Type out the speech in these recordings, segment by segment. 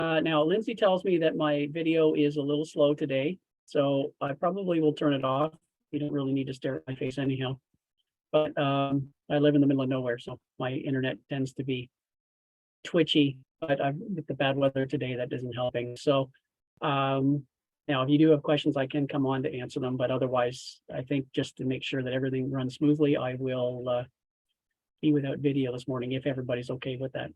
Now, Lindsay tells me that my video is a little slow today, so I probably will turn it off. You don't really need to stare at my face anyhow. But I live in the middle of nowhere, so my internet tends to be twitchy, but with the bad weather today, that isn't helping. So now, if you do have questions, I can come on to answer them, but otherwise, I think just to make sure that everything runs smoothly, I will be without video this morning, if everybody's okay with that.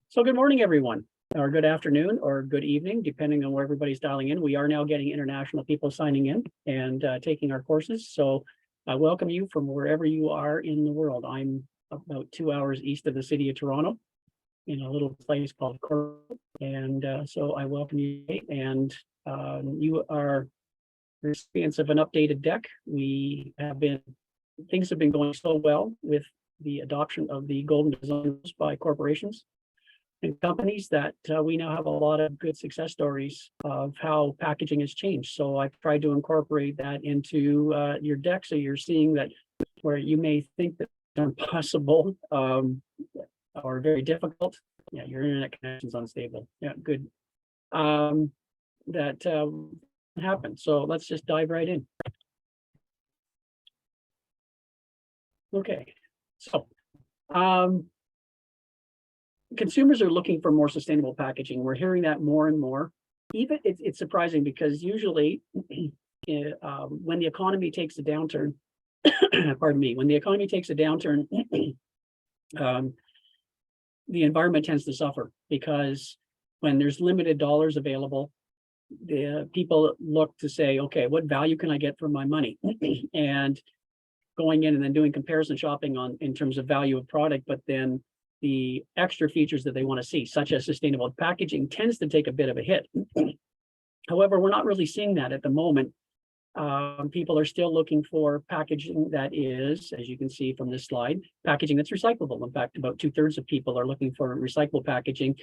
So good morning, everyone, or good afternoon, or good evening, depending on where everybody's dialing in. We are now getting international people signing in and taking our courses. So I welcome you from wherever you are in the world. I'm about 2 hours east of the city of Toronto in a little place called Cornwall. And so I welcome you, and you are recipients of an updated deck. Things have been going so well with the adoption of the golden design rules by corporations and companies that we now have a lot of good success stories of how packaging has changed. So I've tried to incorporate that into your deck, so you're seeing that where you may think that they're impossible or very difficult. Yeah, your internet connection's unstable. Yeah, good. That happened. So let's just dive right in. Okay, so consumers are looking for more sustainable packaging. We're hearing that more and more. Even it's surprising because usually when the economy takes a downturn, pardon me, when the economy takes a downturn, the environment tends to suffer, because when there's limited dollars available, the people look to say, okay, what value can I get for my money? And going in and then doing comparison shopping in terms of value of product, but then the extra features that they want to see, such as sustainable packaging, tends to take a bit of a hit. However, we're not really seeing that at the moment. People are still looking for packaging that is, as you can see from this slide, packaging that's recyclable. In fact, about 2/3 of people are looking for recyclable packaging,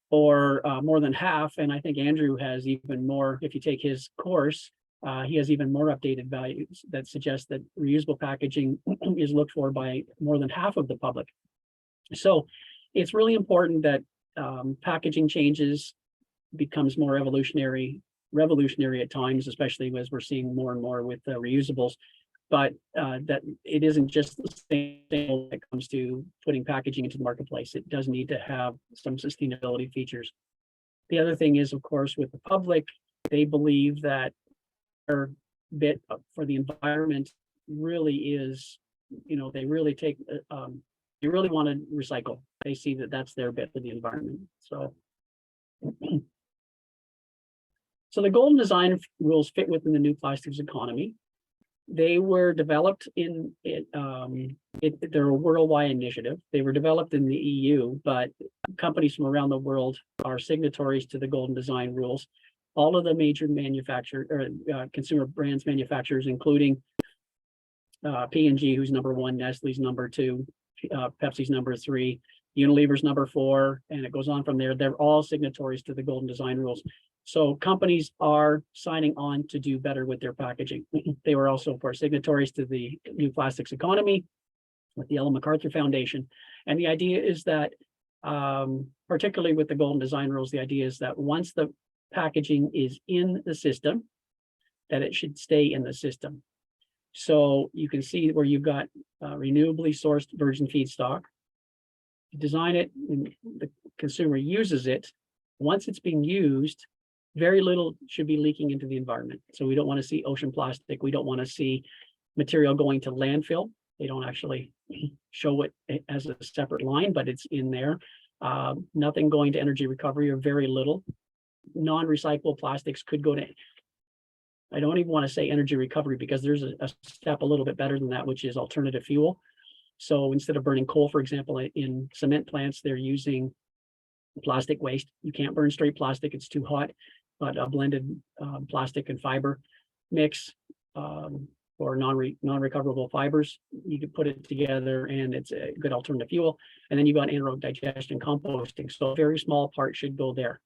or more than half. And I think Andrew has even more. If you take his course, he has even more updated values that suggest that reusable packaging is looked for by more than half of the public. So it's really important that packaging changes, becomes more revolutionary at times, especially as we're seeing more and more with reusables, but that it isn't just the same thing when it comes to putting packaging into the marketplace. It does need to have some sustainability features. The other thing is, of course, with the public, they believe that their bit for the environment really is, they really take, they really want to recycle. They see that that's their bit for the environment. So the golden design rules fit within the new plastics economy. They were developed they're a worldwide initiative. They were developed in the EU, but companies from around the world are signatories to the golden design rules. All of the major consumer brands manufacturers, including P&G, who's number 1, Nestle's number 2, Pepsi's number 3, Unilever's number 4, and it goes on from there. They're all signatories to the golden design rules. So companies are signing on to do better with their packaging. They were also, of course, signatories to the New Plastics Economy with the Ellen MacArthur Foundation. And the idea is that, particularly with the golden design rules, the idea is that once the packaging is in the system, that it should stay in the system. So you can see where you've got renewably sourced virgin feedstock. You design it, and the consumer uses it. Once it's being used, very little should be leaking into the environment. So we don't want to see ocean plastic. We don't want to see material going to landfill. They don't actually show it as a separate line, but it's in there. Nothing going to energy recovery, or very little. Non-recyclable plastics could go to, I don't even want to say energy recovery, because there's a step a little bit better than that, which is alternative fuel. So instead of burning coal, for example, in cement plants, they're using plastic waste. You can't burn straight plastic, it's too hot, but a blended plastic and fiber mix or non-recoverable fibers, you can put it together and it's a good alternative fuel. And then you've got anaerobic digestion, composting. So a very small part should go there.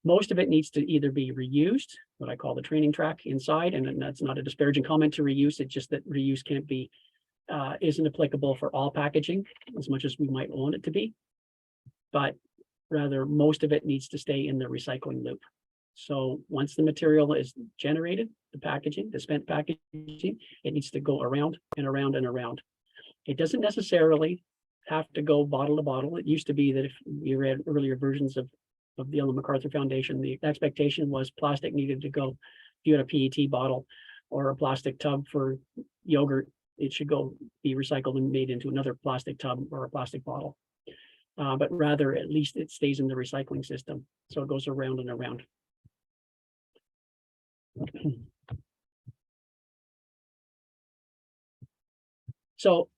Most of it needs to either be reused, what I call the training track inside, and that's not a disparaging comment to reuse, it's just that reuse can't be, isn't applicable for all packaging as much as we might want it to be. but rather most of it needs to stay in the recycling loop. So once the material is generated, the packaging, the spent packaging, it needs to go around and around and around. It doesn't necessarily have to go bottle to bottle. It used to be that if you read earlier versions of the Ellen MacArthur Foundation, the expectation was plastic needed to go. If you had a PET bottle or a plastic tub for yogurt, it should go be recycled and made into another plastic tub or a plastic bottle. But rather, at least it stays in the recycling system. So it goes around and around. So,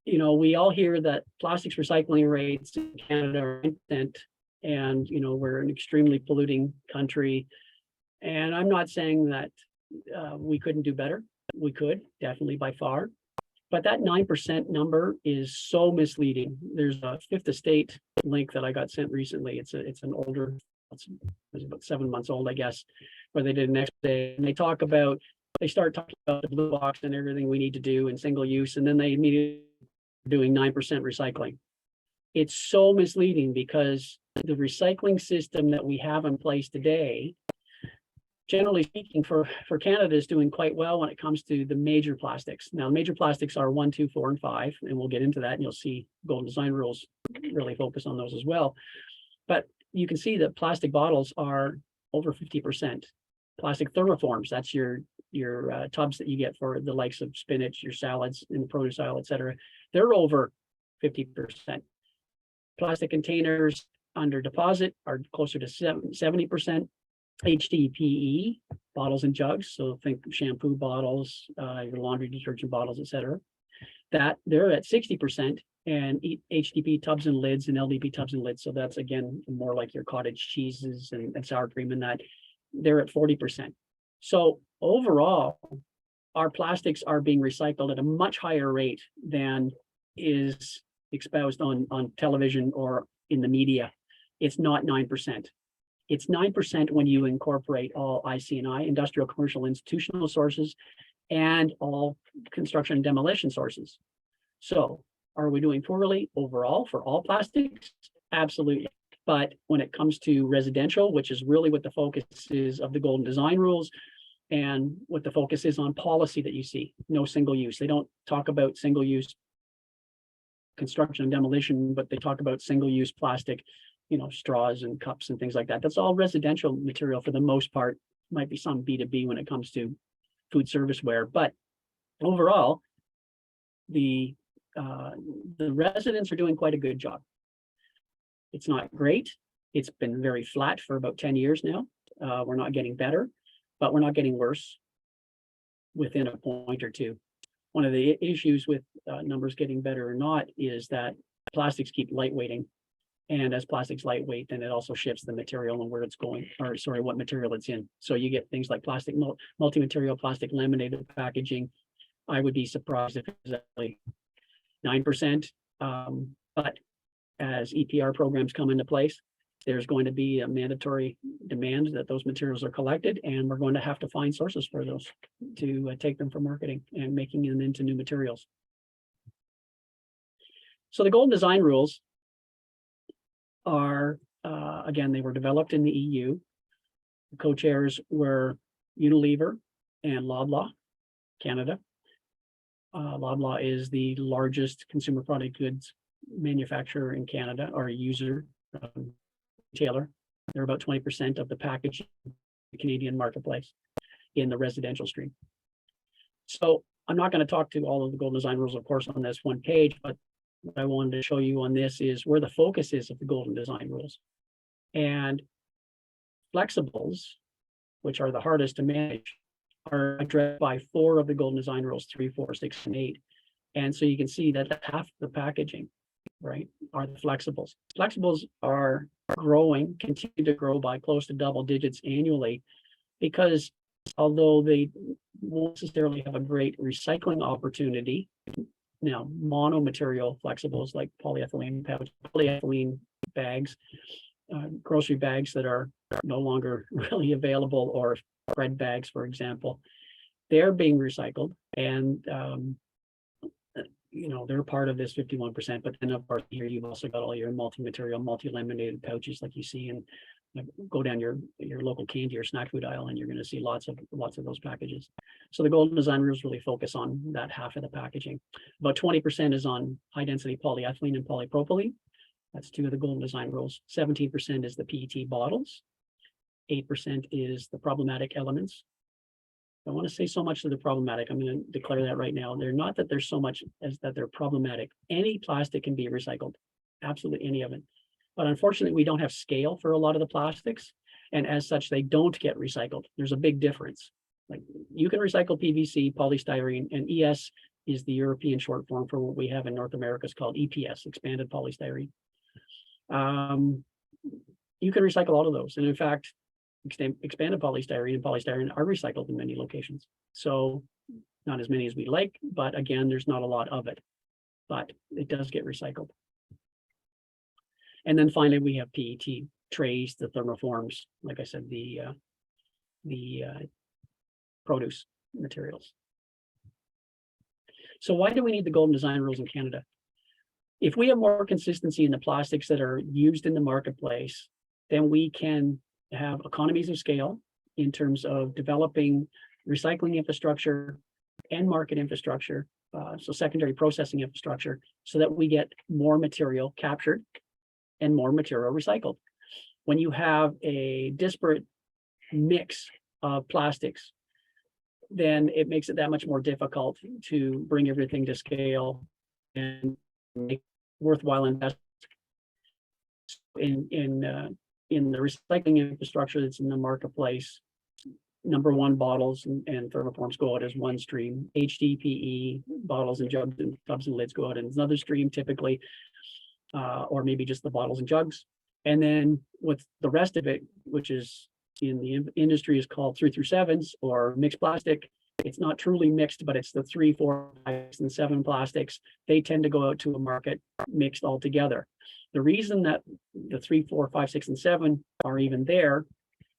you know, we all hear that plastics recycling rates in Canada are 9%, and, you know, we're an extremely polluting country. And I'm not saying that we couldn't do better. We could, definitely by far. But that 9% number is so misleading. There's a Fifth Estate link that I got sent recently. It's an older, it's about 7 months old, I guess, where they did an X-ray, and they start talking about the blue box and everything we need to do in single use, and then they immediately doing 9% recycling. It's so misleading because the recycling system that we have in place today, generally speaking, for Canada, is doing quite well when it comes to the major plastics. Now, major plastics are 1, 2, 4, and 5, and we'll get into that, and you'll see Golden Design Rules really focus on those as well. But you can see that plastic bottles are over 50%. Plastic thermoforms, that's your tubs that you get for the likes of spinach, your salads in the produce aisle, etc. They're over 50%. Plastic containers under deposit are closer to 70%. HDPE bottles and jugs, so think shampoo bottles, your laundry detergent bottles, etc. That they're at 60%, and HDPE tubs and lids and LDPE tubs and lids. So that's again more like your cottage cheeses and sour cream, and that they're at 40%. So overall, our plastics are being recycled at a much higher rate than is espoused on television or in the media. It's not 9%. It's 9% when you incorporate all IC&I, industrial, commercial, institutional sources, and all construction and demolition sources. So are we doing poorly overall for all plastics? Absolutely. But when it comes to residential, which is really what the focus is of the Golden Design Rules, and what the focus is on policy that you see, no single use. They don't talk about single use construction and demolition, but they talk about single use plastic, you know, straws and cups and things like that. That's all residential material for the most part. Might be some B2B when it comes to food service ware, but overall, the residents are doing quite a good job. It's not great. It's been very flat for about 10 years now. We're not getting better, but we're not getting worse within a point or two. One of the issues with numbers getting better or not is that plastics keep lightweighting. And as plastics lightweight, then it also shifts the material and where it's going, or sorry, what material it's in. So you get things like plastic, multi-material plastic laminated packaging. I would be surprised if it was only 9%. But as EPR programs come into place, there's going to be a mandatory demand that those materials are collected, and we're going to have to find sources for those to take them for marketing and making them into new materials. So the Golden Design Rules are, again, they were developed in the EU. The co-chairs were Unilever and Loblaw, Canada. Loblaw is the largest consumer product goods manufacturer in Canada, or user, retailer. They're about 20% of the packaging in the Canadian marketplace in the residential stream. So I'm not going to talk to all of the Golden Design Rules, of course, on this one page, but what I wanted to show you on this is where the focus is of the Golden Design Rules. And flexibles, which are the hardest to manage, are addressed by 4 of the Golden Design Rules, 3, 4, 6, and 8. And so you can see that half the packaging, right, are the flexibles. Flexibles are growing, continue to grow by close to double digits annually, because although they won't necessarily have a great recycling opportunity, now mono-material flexibles like polyethylene pouch, polyethylene bags, grocery bags that are no longer really available, or bread bags, for example, they're being recycled, and they're part of this 51%, but then of course here you've also got all your multi-material, multi-laminated pouches like you see, and go down your local candy or snack food aisle, and you're going to see lots of those packages. So the Golden Design rules really focus on that half of the packaging. About 20% is on high density polyethylene and polypropylene. That's two of the Golden Design rules. 17% is the PET bottles. 8% is the problematic elements. I want to say so much that they're problematic. I'm going to declare that right now. They're not that there's so much as that they're problematic. Any plastic can be recycled, absolutely any of it. But unfortunately, we don't have scale for a lot of the plastics. And as such, they don't get recycled. There's a big difference. Like you can recycle PVC, polystyrene, and ES is the European short form for what we have in North America is called EPS, expanded polystyrene. You can recycle all of those. And in fact, expanded polystyrene and polystyrene are recycled in many locations. So not as many as we like, but again, there's not a lot of it, but it does get recycled. And then finally, we have PET trays, the thermoforms, like I said, the produce materials. So why do we need the Golden Design rules in Canada? If we have more consistency in the plastics that are used in the marketplace, then we can have economies of scale in terms of developing recycling infrastructure and market infrastructure, so secondary processing infrastructure, so that we get more material captured and more material recycled. When you have a disparate mix of plastics, then it makes it that much more difficult to bring everything to scale and make worthwhile investments in the recycling infrastructure that's in the marketplace. Number one, bottles and thermoforms go out as one stream. HDPE bottles and jugs and tubs and lids go out as another stream typically, or maybe just the bottles and jugs. And then with the rest of it, which is in the industry is called 3 through 7s or mixed plastic. It's not truly mixed, but it's the 3, 4, 5, and 7 plastics. They tend to go out to a market mixed all together. The reason that the 3, 4, 5, 6, and 7 are even there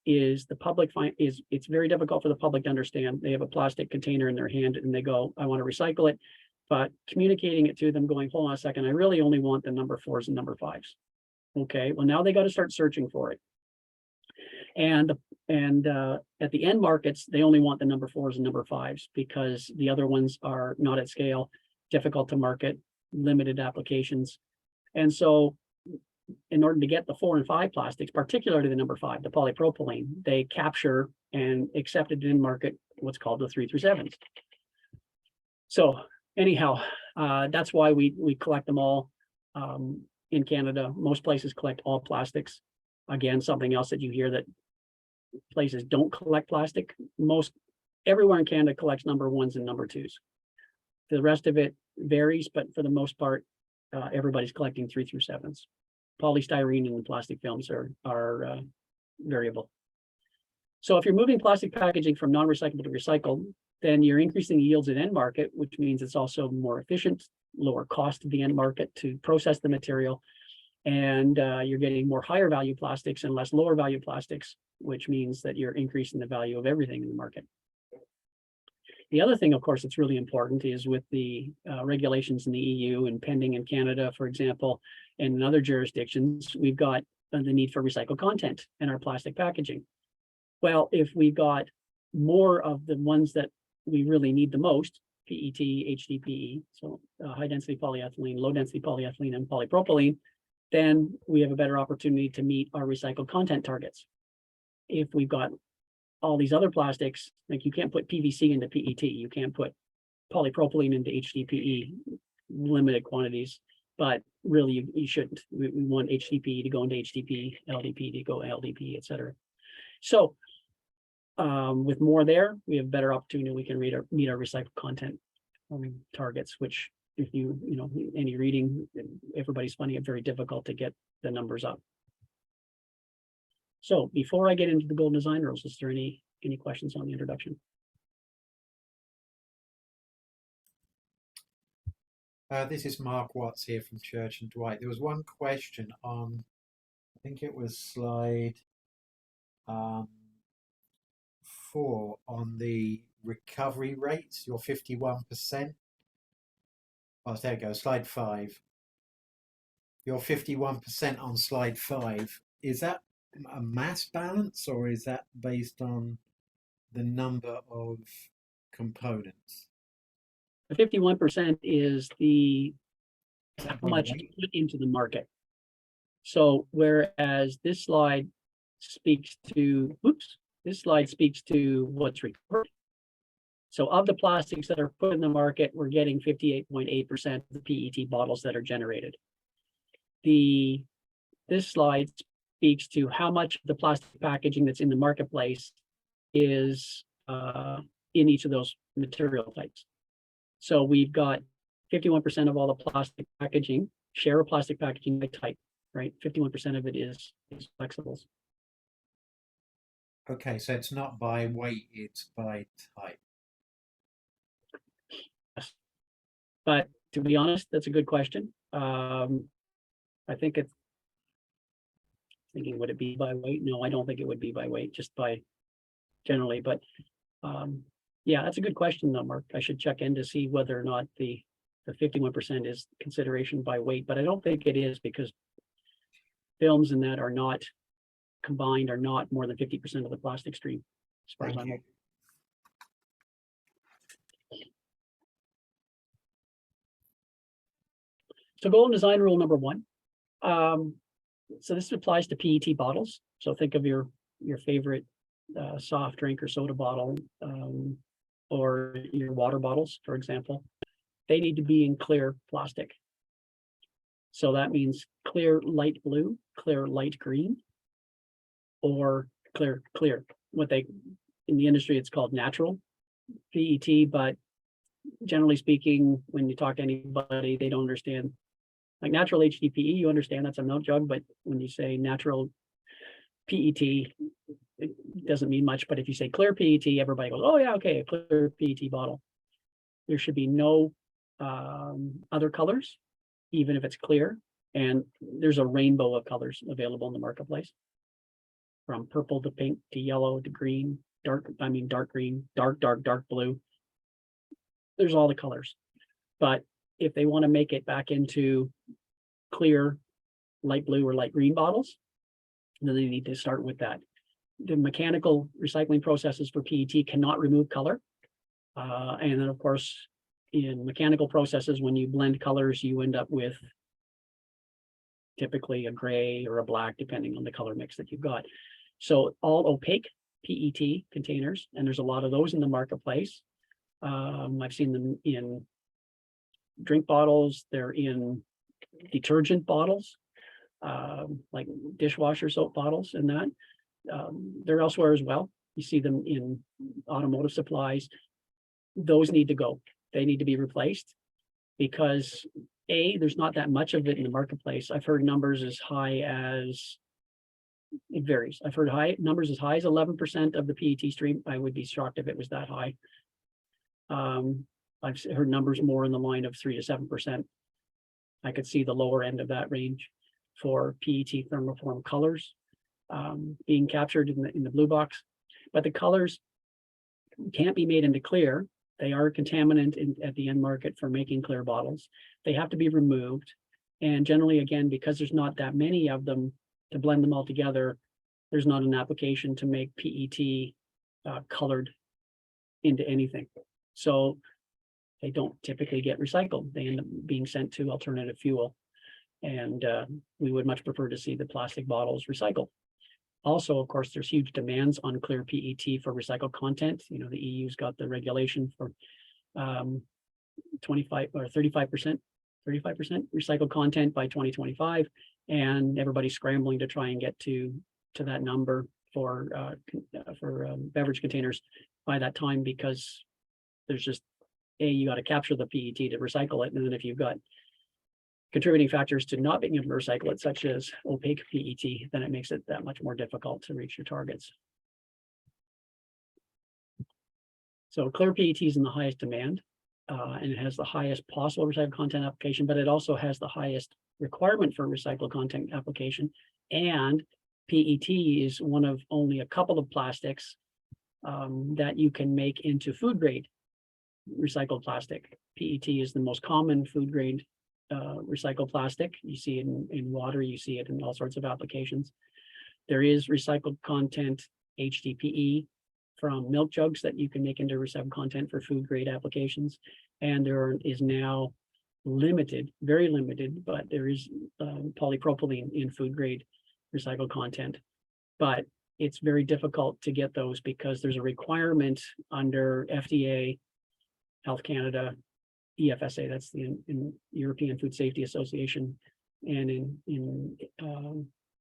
is the public it's very difficult for the public to understand. They have a plastic container in their hand and they go, I want to recycle it, but communicating it to them going, hold on a second, I really only want the number 4s and number 5s. Okay, well now they got to start searching for it. And at the end markets, they only want the number 4s and number 5s because the other ones are not at scale, difficult to market, limited applications. And so in order to get the 4 and 5 plastics, particularly the number 5, the polypropylene, they capture and accept it in market what's called the 3 through 7s. So anyhow, that's why we collect them all in Canada. Most places collect all plastics. Again, something else that you hear that places don't collect plastic. Everywhere in Canada collects number 1s and number 2s. The rest of it varies, but for the most part, everybody's collecting 3 through 7s. Polystyrene and plastic films are variable. So if you're moving plastic packaging from non-recyclable to recycled, then you're increasing yields in end market, which means it's also more efficient, lower cost to the end market to process the material. And you're getting more higher value plastics and less lower value plastics, which means that you're increasing the value of everything in the market. The other thing, of course, that's really important is with the regulations in the EU and pending in Canada, for example, and in other jurisdictions, we've got the need for recycled content in our plastic packaging. Well, if we got more of the ones that we really need the most, PET, HDPE, so high density polyethylene, low density polyethylene, and polypropylene, then we have a better opportunity to meet our recycled content targets. If we've got all these other plastics, like you can't put PVC into PET, you can't put polypropylene into HDPE, limited quantities, but really you shouldn't. We want HDPE to go into HDPE, LDP to go LDP, et cetera. So with more there, we have better opportunity. We can meet our recycled content targets, which if any reading, everybody's finding it very difficult to get the numbers up. So before I get into the Golden Design rules, is there any questions on the introduction? This is Mark Watts here from Church and Dwight. There was one question on, I think it was slide 4 on the recovery rates, your 51%. Oh, there you go, slide 5. Your 51% on slide 5. Is that a mass balance or is that based on the number of components? The 51% is how By much to weight? put into the market. So whereas this slide speaks to, this slide speaks to what's recovered. So of the plastics that are put in the market, we're getting 58.8% of the PET bottles that are generated. This slide speaks to how much of the plastic packaging that's in the marketplace is in each of those material types. So we've got 51% of all the plastic packaging, share of plastic packaging by type, right? 51% of it is flexibles. Okay, so it's not by weight, it's by type. But to be honest, that's a good question. I think it's thinking, would it be by weight? No, I don't think it would be by weight, just by generally, but yeah, that's a good question though, Mark. I should check in to see whether or not the 51% is consideration by weight, but I don't think it is because films in that are not combined are not more than 50% of the plastic stream. As far as Thank I'm you. aware. So golden design rule number 1. So this applies to PET bottles. So think of your favorite soft drink or soda bottle, or your water bottles, for example. They need to be in clear plastic. So that means clear light blue, clear light green, or clear. What they in the industry it's called natural PET, but generally speaking, when you talk to anybody, they don't understand. Like natural HDPE, you understand that's a milk jug, but when you say natural PET, it doesn't mean much. But if you say clear PET, everybody goes, "Oh yeah, okay, a clear PET bottle." There should be no other colors, even if it's clear. And there's a rainbow of colors available in the marketplace, from purple to pink to yellow to green, dark green, dark blue. There's all the colors. But if they want to make it back into clear light blue or light green bottles, then they need to start with that. The mechanical recycling processes for PET cannot remove color. And then of course, in mechanical processes, when you blend colors, you end up with typically a gray or a black, depending on the color mix that you've got. So all opaque PET containers, and there's a lot of those in the marketplace. I've seen them in drink bottles, they're in detergent bottles, like dishwasher soap bottles and that. They're elsewhere as well. You see them in automotive supplies. Those need to go. They need to be replaced because there's not that much of it in the marketplace. I've heard numbers as high as, it varies. I've heard numbers as high as 11% of the PET stream. I would be shocked if it was that high. I've heard numbers more in the line of 3 to 7%. I could see the lower end of that range for PET thermoform colors being captured in the blue box. But the colors can't be made into clear. They are a contaminant at the end market for making clear bottles. They have to be removed. And generally, again, because there's not that many of them to blend them all together, there's not an application to make PET colored into anything. So they don't typically get recycled. They end up being sent to alternative fuel. And we would much prefer to see the plastic bottles recycled. Also, of course, there's huge demands on clear PET for recycled content. You know, the EU's got the regulation for 25 or 35% recycled content by 2025. And everybody's scrambling to try and get to that number for beverage containers by that time, because there's just, you got to capture the PET to recycle it. And then if you've got contributing factors to not being able to recycle it, such as opaque PET, then it makes it that much more difficult to reach your targets. So clear PET is in the highest demand, and it has the highest possible recycled content application, but it also has the highest requirement for recycled content application. And PET is one of only a couple of plastics that you can make into food grade recycled plastic. PET is the most common food grade recycled plastic. You see it in water, you see it in all sorts of applications. There is recycled content, HDPE, from milk jugs that you can make into recycled content for food grade applications. And there is now limited, very limited, but there is polypropylene in food grade recycled content. But it's very difficult to get those because there's a requirement under FDA, Health Canada, EFSA, that's the in European Food Safety Association, and in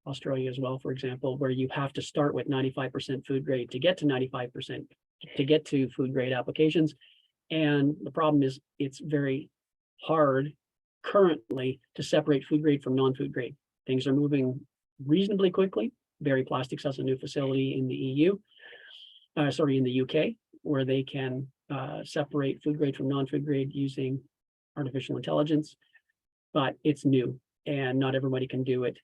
Australia as well, for example, where you have to start with 95% food grade to get to 95%, to get to food grade applications. And the problem is it's very hard currently to separate food grade from non-food grade. Things are moving reasonably quickly. Berry Plastics has a new facility in the EU, in the UK, where they can separate food grade from non-food grade using artificial intelligence, but it's new and not everybody can do it.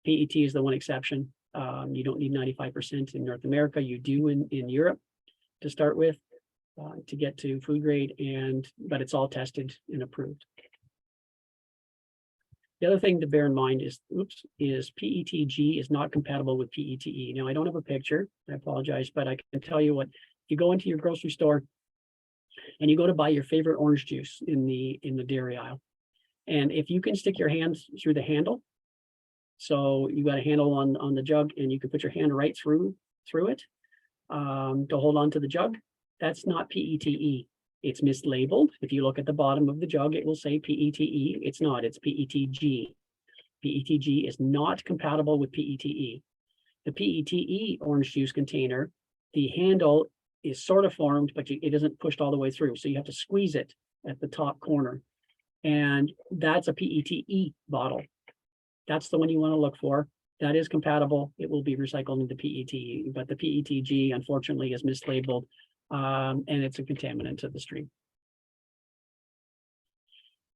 PET is the one exception. You don't need 95% in North America. You do in Europe to start with to get to food grade, but it's all tested and approved. The other thing to bear in mind is PETG is not compatible with PETE. Now, I don't have a picture, I apologize, but I can tell you what, if you go into your grocery store and you go to buy your favorite orange juice in the dairy aisle, and if you can stick your hands through the handle, so you got a handle on the jug and you can put your hand right through it to hold on to the jug, that's not PETE. It's mislabeled. If you look at the bottom of the jug, it will say PETE. It's not, it's PETG. PETG is not compatible with PETE. The PETE orange juice container, the handle is sort of formed, but it isn't pushed all the way through. So you have to squeeze it at the top corner. And that's a PETE bottle. That's the one you want to look for. That is compatible. It will be recycled into PETE, but the PETG, unfortunately, is mislabeled. And it's a contaminant to the stream.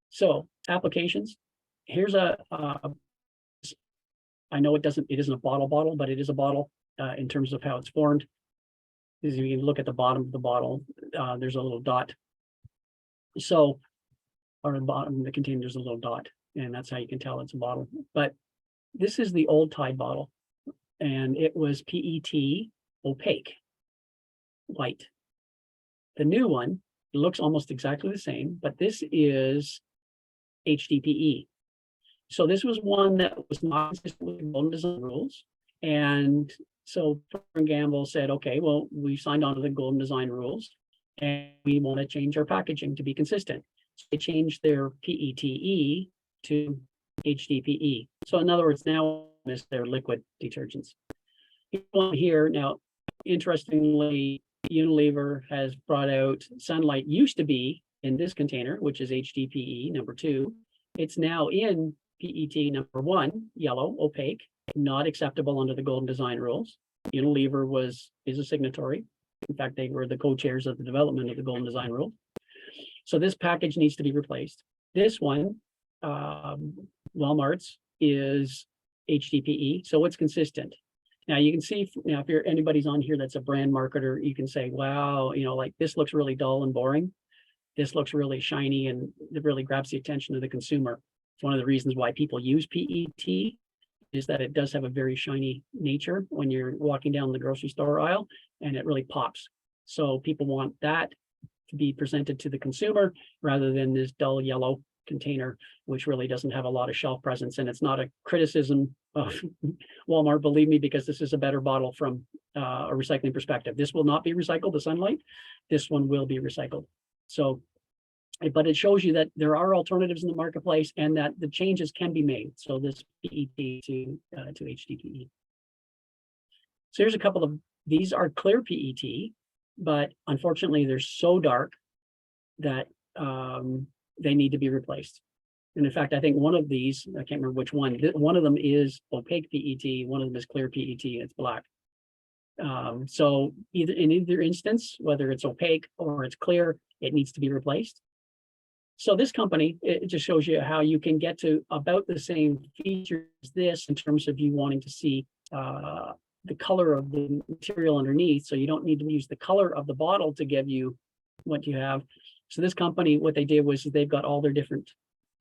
So applications, here's I know it isn't a bottle, but it is a bottle in terms of how it's formed. As you can look at the bottom of the bottle, there's a little dot. So, or the bottom of the container, there's a little dot, and that's how you can tell it's a bottle. But this is the old Tide bottle, and it was PET opaque, white. The new one, it looks almost exactly the same, but this is HDPE. So this was one that was not consistent with Golden Design rules. And so Procter & Gamble said, okay, well, we signed on to the Golden Design rules and we want to change our packaging to be consistent. So they changed their PETE to HDPE. So in other words, now they're liquid detergents. Here, now, interestingly, Unilever has brought out Sunlight. Used to be in this container, which is HDPE number 2. It's now in PET number 1, yellow, opaque, not acceptable under the Golden Design rules. Unilever is a signatory. In fact, they were the co-chairs of the development of the Golden Design rule. So this package needs to be replaced. This one, Walmart's, is HDPE, so it's consistent. Now you can see, now if anybody's on here that's a brand marketer, you can say, wow, like this looks really dull and boring. This looks really shiny and it really grabs the attention of the consumer. It's one of the reasons why people use PET is that it does have a very shiny nature when you're walking down the grocery store aisle and it really pops. So people want that to be presented to the consumer rather than this dull yellow container, which really doesn't have a lot of shelf presence. And it's not a criticism of Walmart, believe me, because this is a better bottle from a recycling perspective. This will not be recycled, the Sunlight. This one will be recycled. So, but it shows you that there are alternatives in the marketplace and that the changes can be made. So this PET to HDPE. So here's a couple of, these are clear PET, but unfortunately they're so dark that they need to be replaced. And in fact, I think one of these, I can't remember which one, one of them is opaque PET, one of them is clear PET, it's black. So in either instance, whether it's opaque or it's clear, it needs to be replaced. So this company, it just shows you how you can get to about the same features as this in terms of you wanting to see the color of the material underneath. So you don't need to use the color of the bottle to give you what you have. So this company, what they did was they've got all their different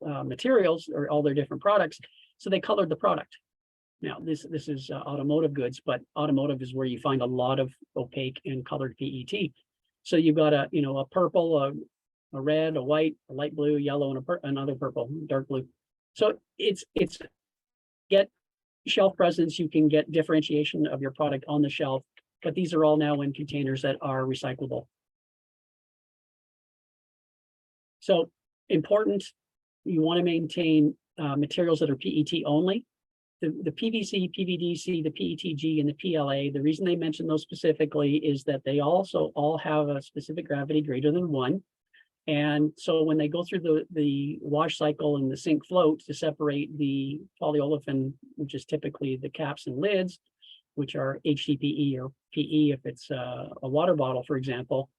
materials or all their different products. So they colored the product. Now, this is automotive goods, but automotive is where you find a lot of opaque and colored PET. So you've got a purple, a red, a white, a light blue, yellow, and another purple, dark blue. So it's get shelf presence. You can get differentiation of your product on the shelf, but these are all now in containers that are recyclable. So important, you want to maintain materials that are PET only. The PVC, PVDC, the PETG, and the PLA, the reason they mention those specifically is that they also all have a specific gravity greater than 1. And so when they go through the wash cycle and the sink float to separate the polyolefin, which is typically the caps and lids, which are HDPE or PE if it's a water bottle, for example,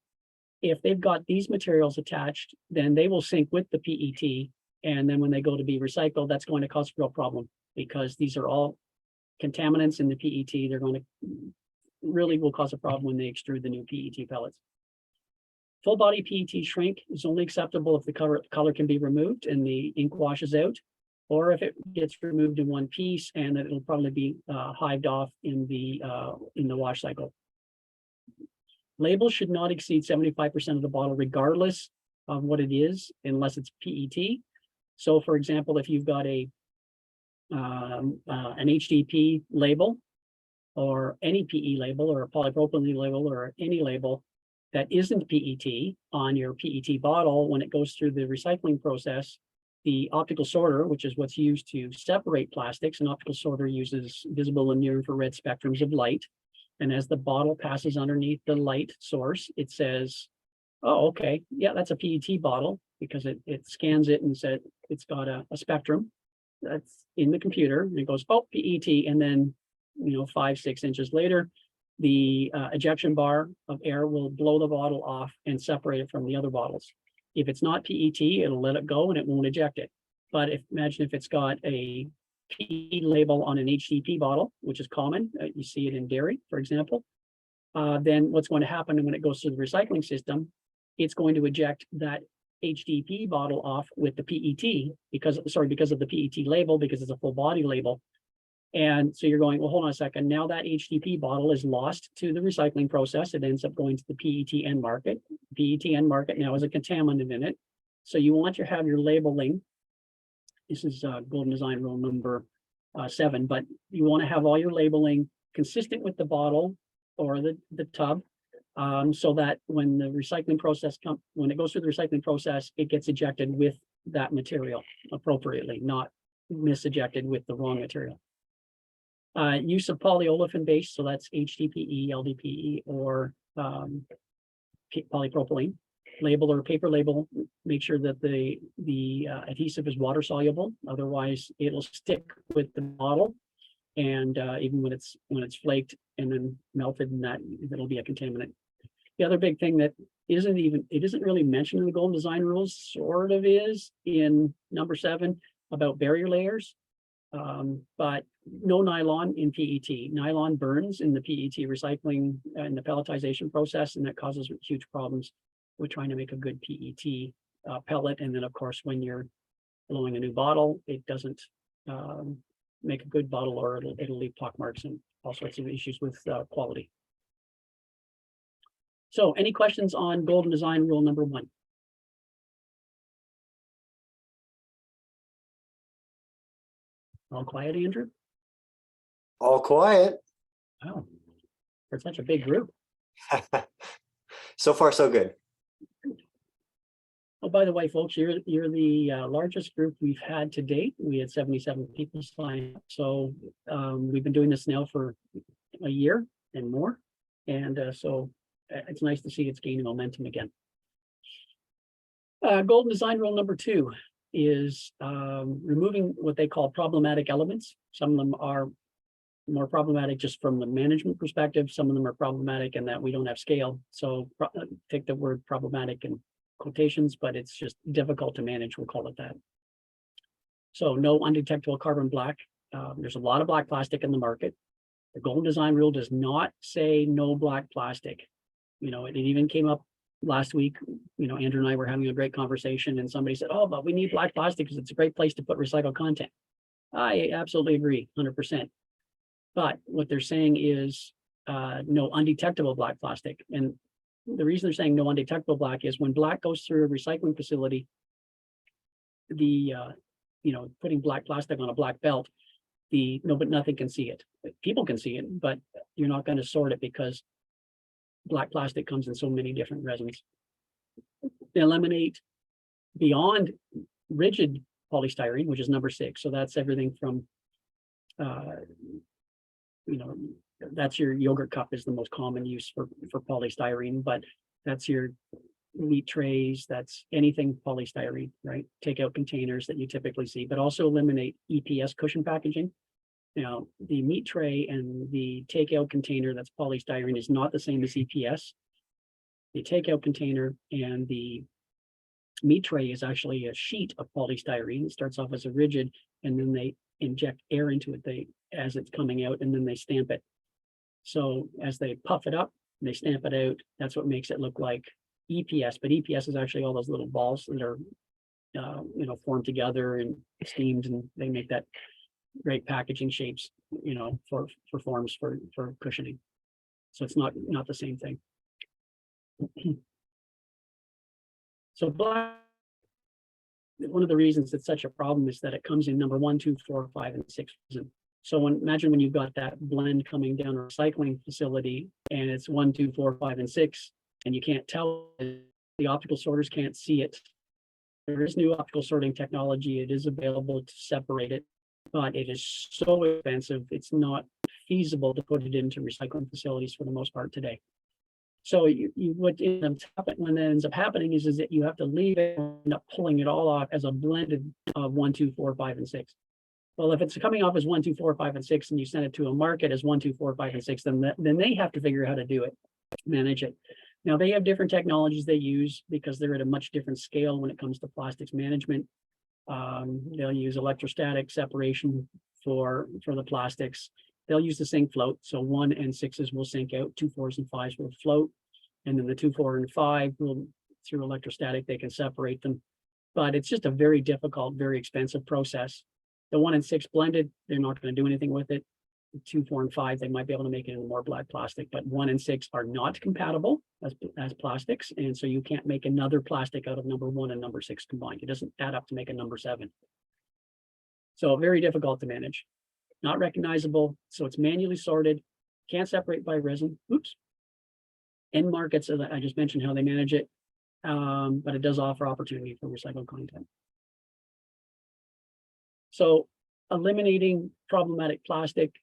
if they've got these materials attached, then they will sink with the PET. And then when they go to be recycled, that's going to cause a real problem because these are all contaminants in the PET. They're going to really will cause a problem when they extrude the new PET pellets. Full body PET shrink is only acceptable if the color can be removed and the ink washes out, or if it gets removed in one piece and it'll probably be hived off in the wash cycle. Labels should not exceed 75% of the bottle, regardless of what it is, unless it's PET. So, for example, if you've got an HDP label, or any PE label, or a polypropylene label, or any label that isn't PET on your PET bottle, when it goes through the recycling process, the optical sorter, which is what's used to separate plastics, an optical sorter uses visible and near infrared spectrums of light. And as the bottle passes underneath the light source, it says, oh, okay, yeah, that's a PET bottle, because it scans it and said it's got a spectrum that's in the computer, and it goes, oh, PET, and then 5-6 inches later, the ejection bar of air will blow the bottle off and separate it from the other bottles. If it's not PET, it'll let it go and it won't eject it. But imagine if it's got a PE label on an HDP bottle, which is common, you see it in dairy, for example, then what's going to happen when it goes through the recycling system, it's going to eject that HDP bottle off with the PET because of the PET label, because it's a full body label. And so you're going, well, hold on a second. Now that HDP bottle is lost to the recycling process. It ends up going to the PET end market. PET end market now has a contaminant in it. So you want to have your labeling. This is Golden Design Rule number 7, but you want to have all your labeling consistent with the bottle or the tub, so that when the recycling process when it goes through the recycling process, it gets ejected with that material appropriately, not misejected with the wrong material. Use of polyolefin base, so that's HDPE, LDPE, or polypropylene. Label or paper label, make sure that the adhesive is water soluble, otherwise it'll stick with the bottle, and even when it's flaked and then melted, and that'll be a contaminant. The other big thing that isn't really mentioned in the Golden Design Rules, sort of is in number 7 about barrier layers, but no nylon in PET. Nylon burns in the PET recycling and the pelletization process, and that causes huge problems with trying to make a good PET pellet. And then, of course, when you're blowing a new bottle, it doesn't make a good bottle, or it'll leave pock marks and all sorts of issues with quality. So any questions on Golden Design Rule number 1? All quiet, Andrew? All quiet. Oh, for such a big group. So far, so good. Oh, by the way, folks, you're the largest group we've had to date. We had 77 people sign up. So we've been doing this now for a year and more. And so it's nice to see it's gaining momentum again. Golden Design Rule number 2 is removing what they call problematic elements. Some of them are more problematic just from the management perspective. Some of them are problematic in that we don't have scale. So take the word problematic in quotations, but it's just difficult to manage. We'll call it that. So no undetectable carbon black. There's a lot of black plastic in the market. The Golden Design Rule does not say no black plastic. It even came up last week, Andrew and I were having a great conversation and somebody said, oh, but we need black plastic because it's a great place to put recycled content. I absolutely agree, 100%. But what they're saying is no undetectable black plastic. And the reason they're saying no undetectable black is when black goes through a recycling facility, the, putting black plastic on a black belt, but nothing can see it. People can see it, but you're not going to sort it because black plastic comes in so many different resins. They eliminate beyond rigid polystyrene, which is number 6. So that's everything from, that's your yogurt cup is the most common use for polystyrene, but that's your meat trays, that's anything polystyrene, right? Takeout containers that you typically see, but also eliminate EPS cushion packaging. Now, the meat tray and the takeout container that's polystyrene is not the same as EPS. The takeout container and the meat tray is actually a sheet of polystyrene. It starts off as a rigid, and then they inject air into it as it's coming out, and then they stamp it. So as they puff it up, they stamp it out. That's what makes it look like EPS, but EPS is actually all those little balls that are, formed together and steamed, and they make that great packaging shapes, for forms for cushioning. So it's not the same thing. So black, one of the reasons it's such a problem is that it comes in number 1, 2, 4, 5, and 6. So imagine when you've got that blend coming down a recycling facility and it's 1, 2, 4, 5, and 6, and you can't tell, the optical sorters can't see it. There is new optical sorting technology. It is available to separate it, but it is so expensive. It's not feasible to put it into recycling facilities for the most part today. So what ends up happening is that you have to leave it and end up pulling it all off as a blended of 1, 2, 4, 5, and 6. Well, if it's coming off as 1, 2, 4, 5, and 6, and you send it to a market as 1, 2, 4, 5, and 6, then they have to figure out how to do it, manage it. Now they have different technologies they use because they're at a much different scale when it comes to plastics management. They'll use electrostatic separation for the plastics. They'll use the sink float. So 1 and 6s will sink out, 2, 4s, and 5s will float. And then the 2, 4, and 5 will, through electrostatic, they can separate them. But it's just a very difficult, very expensive process. The 1 and 6 blended, they're not going to do anything with it. 2, 4, and 5, they might be able to make it into more black plastic, but 1 and 6 are not compatible as plastics. And so you can't make another plastic out of number 1 and number 6 combined. It doesn't add up to make a number 7. So very difficult to manage. Not recognizable, so it's manually sorted, can't separate by resin. Oops. End markets, I just mentioned how they manage it, but it does offer opportunity for recycled content. So eliminating problematic plastic,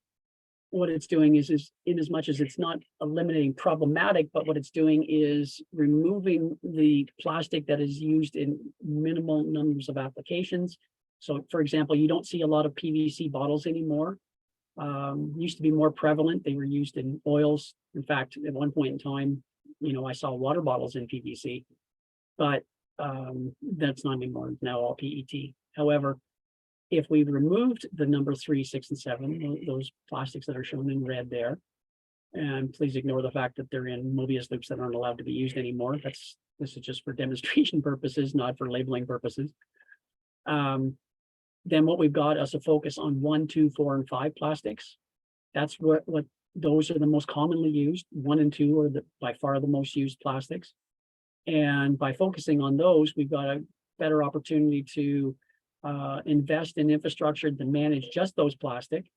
what it's doing is in as much as it's not eliminating problematic, but what it's doing is removing the plastic that is used in minimal numbers of applications. So for example, you don't see a lot of PVC bottles anymore. Used to be more prevalent. They were used in oils. In fact, at one point in time, I saw water bottles in PVC, but that's not anymore. It's now all PET. However, if we removed the number 3, 6, and 7, those plastics that are shown in red there, and please ignore the fact that they're in Mobius loops that aren't allowed to be used anymore. This is just for demonstration purposes, not for labeling purposes. Then what we've got is a focus on 1, 2, 4, and 5 plastics. That's what those are the most commonly used. 1 and 2 are by far the most used plastics. And by focusing on those, we've got a better opportunity to invest in infrastructure to manage just those plastics,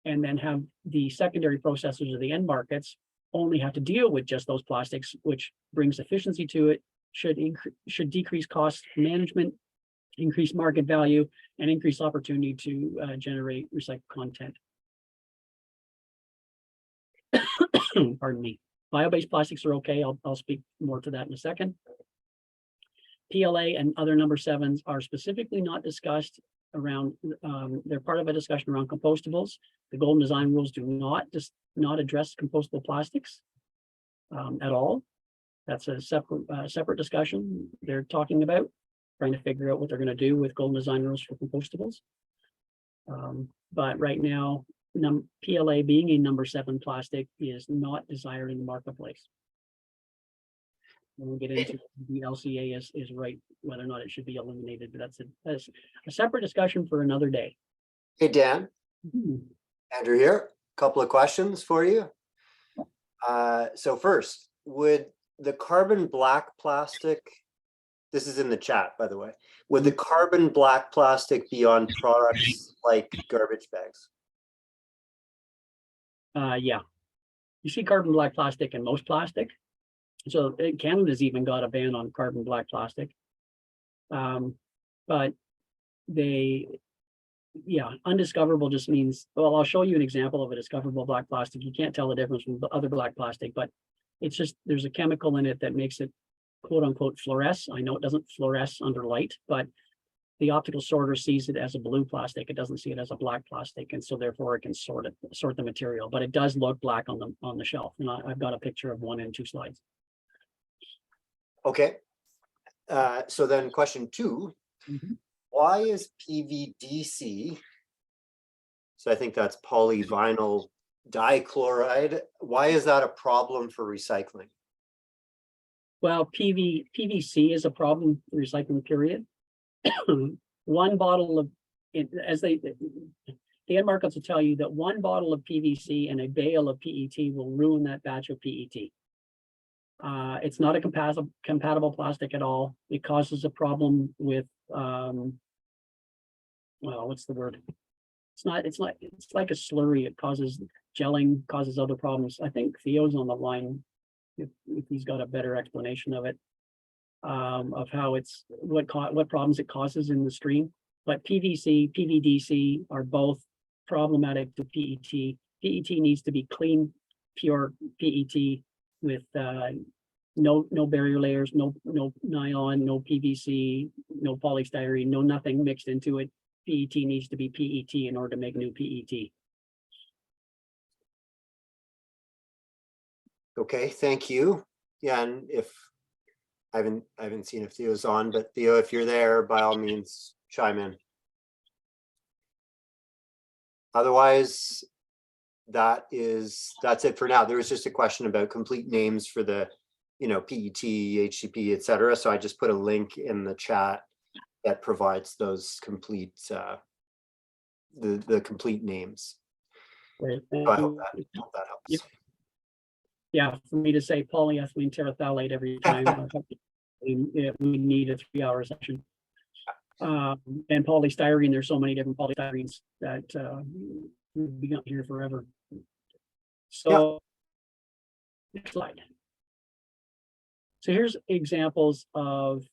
and then have the secondary processors of the end markets only have to deal with just those plastics, which brings efficiency to it, should decrease cost management, increase market value, and increase opportunity to generate recycled content. Pardon me. Bio-based plastics are okay. I'll speak more to that in a second. PLA and other number 7s are specifically not discussed around, they're part of a discussion around compostables. The Golden Design Rules do not address compostable plastics at all. That's a separate discussion they're talking about, trying to figure out what they're going to do with Golden Design Rules for compostables. But right now, PLA being a number 7 plastic is not desired in the marketplace. We'll get into the LCA is right, whether or not it should be eliminated, but that's a separate discussion for another day. Hey, Dan, Hmm. Andrew here. Couple of questions for you. So first, would the carbon black plastic, this is in the chat, by the way, would the carbon black plastic be on products like garbage bags? Yeah. You see carbon black plastic in most plastic. So Canada's even got a ban on carbon black plastic. But undiscoverable just means, well, I'll show you an example of a discoverable black plastic. You can't tell the difference from the other black plastic, but it's just, there's a chemical in it that makes it quote unquote fluoresce. I know it doesn't fluoresce under light, but the optical sorter sees it as a blue plastic. It doesn't see it as a black plastic. And so therefore it can sort the material, but it does look black on the shelf. And I've got a picture of 1 and 2 slides. Okay. So then question 2, why is PVDC, so I think that's polyvinyl dichloride, why is that a problem for recycling? Well, PVC is a problem for recycling, period. One bottle of, the end markets will tell you that 1 bottle of PVC and a bale of PET will ruin that batch of PET. It's not a compatible plastic at all. It causes a problem with, well, what's the word? It's like a slurry. It causes gelling, causes other problems. I think Theo's on the line if he's got a better explanation of it, of how what problems it causes in the stream. But PVC, PVDC are both problematic to PET. PET needs to be clean, pure PET with no barrier layers, no nylon, no PVC, no polystyrene, no nothing mixed into it. PET needs to be PET in order to make new PET. Okay, thank you. Yeah, and if I haven't seen if Theo's on, but Theo, if you're there, by all means, chime in. Otherwise, that's it for now. There was just a question about complete names for the, PET, HCP, etc. So I just put a link in the chat that provides those complete the complete names. Right. So I hope that helps. Yeah, for me to say polyethylene terephthalate every time, we need a 3-hour session. And polystyrene, there's so many different polystyrenes that we've been here forever. So, next slide. So here's examples of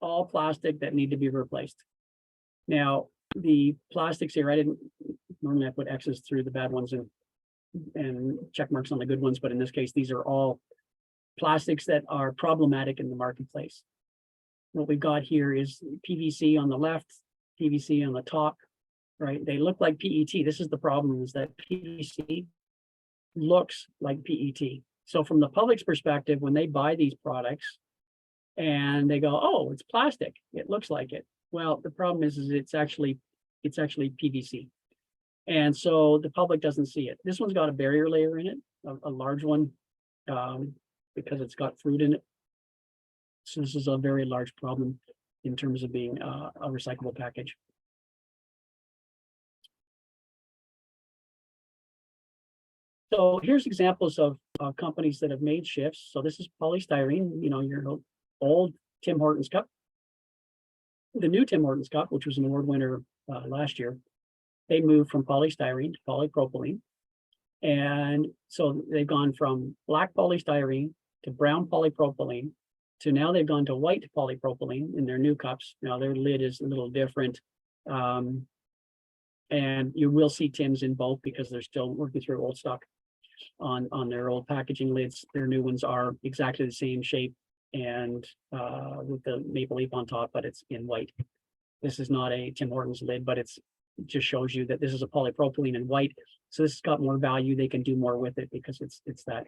all plastic that need to be replaced. Now, the plastics here, I didn't normally I put X's through the bad ones and check marks on the good ones, but in this case, these are all plastics that are problematic in the marketplace. What we've got here is PVC on the left, PVC on the top, right? They look like PET. This is the problem, is that PVC looks like PET. So from the public's perspective, when they buy these products and they go, oh, it's plastic, it looks like it. Well, the problem is it's actually PVC. And so the public doesn't see it. This one's got a barrier layer in it, a large one, because it's got fruit in it. So this is a very large problem in terms of being a recyclable package. So here's examples of companies that have made shifts. So this is polystyrene, your old Tim Hortons cup. The new Tim Hortons cup, which was an award winner last year, they moved from polystyrene to polypropylene. And so they've gone from black polystyrene to brown polypropylene to now they've gone to white polypropylene in their new cups. Now their lid is a little different. And you will see Tims in both because they're still working through old stock on their old packaging lids. Their new ones are exactly the same shape and with the maple leaf on top, but it's in white. This is not a Tim Hortons lid, but it just shows you that this is a polypropylene in white. So this has got more value. They can do more with it because it's that.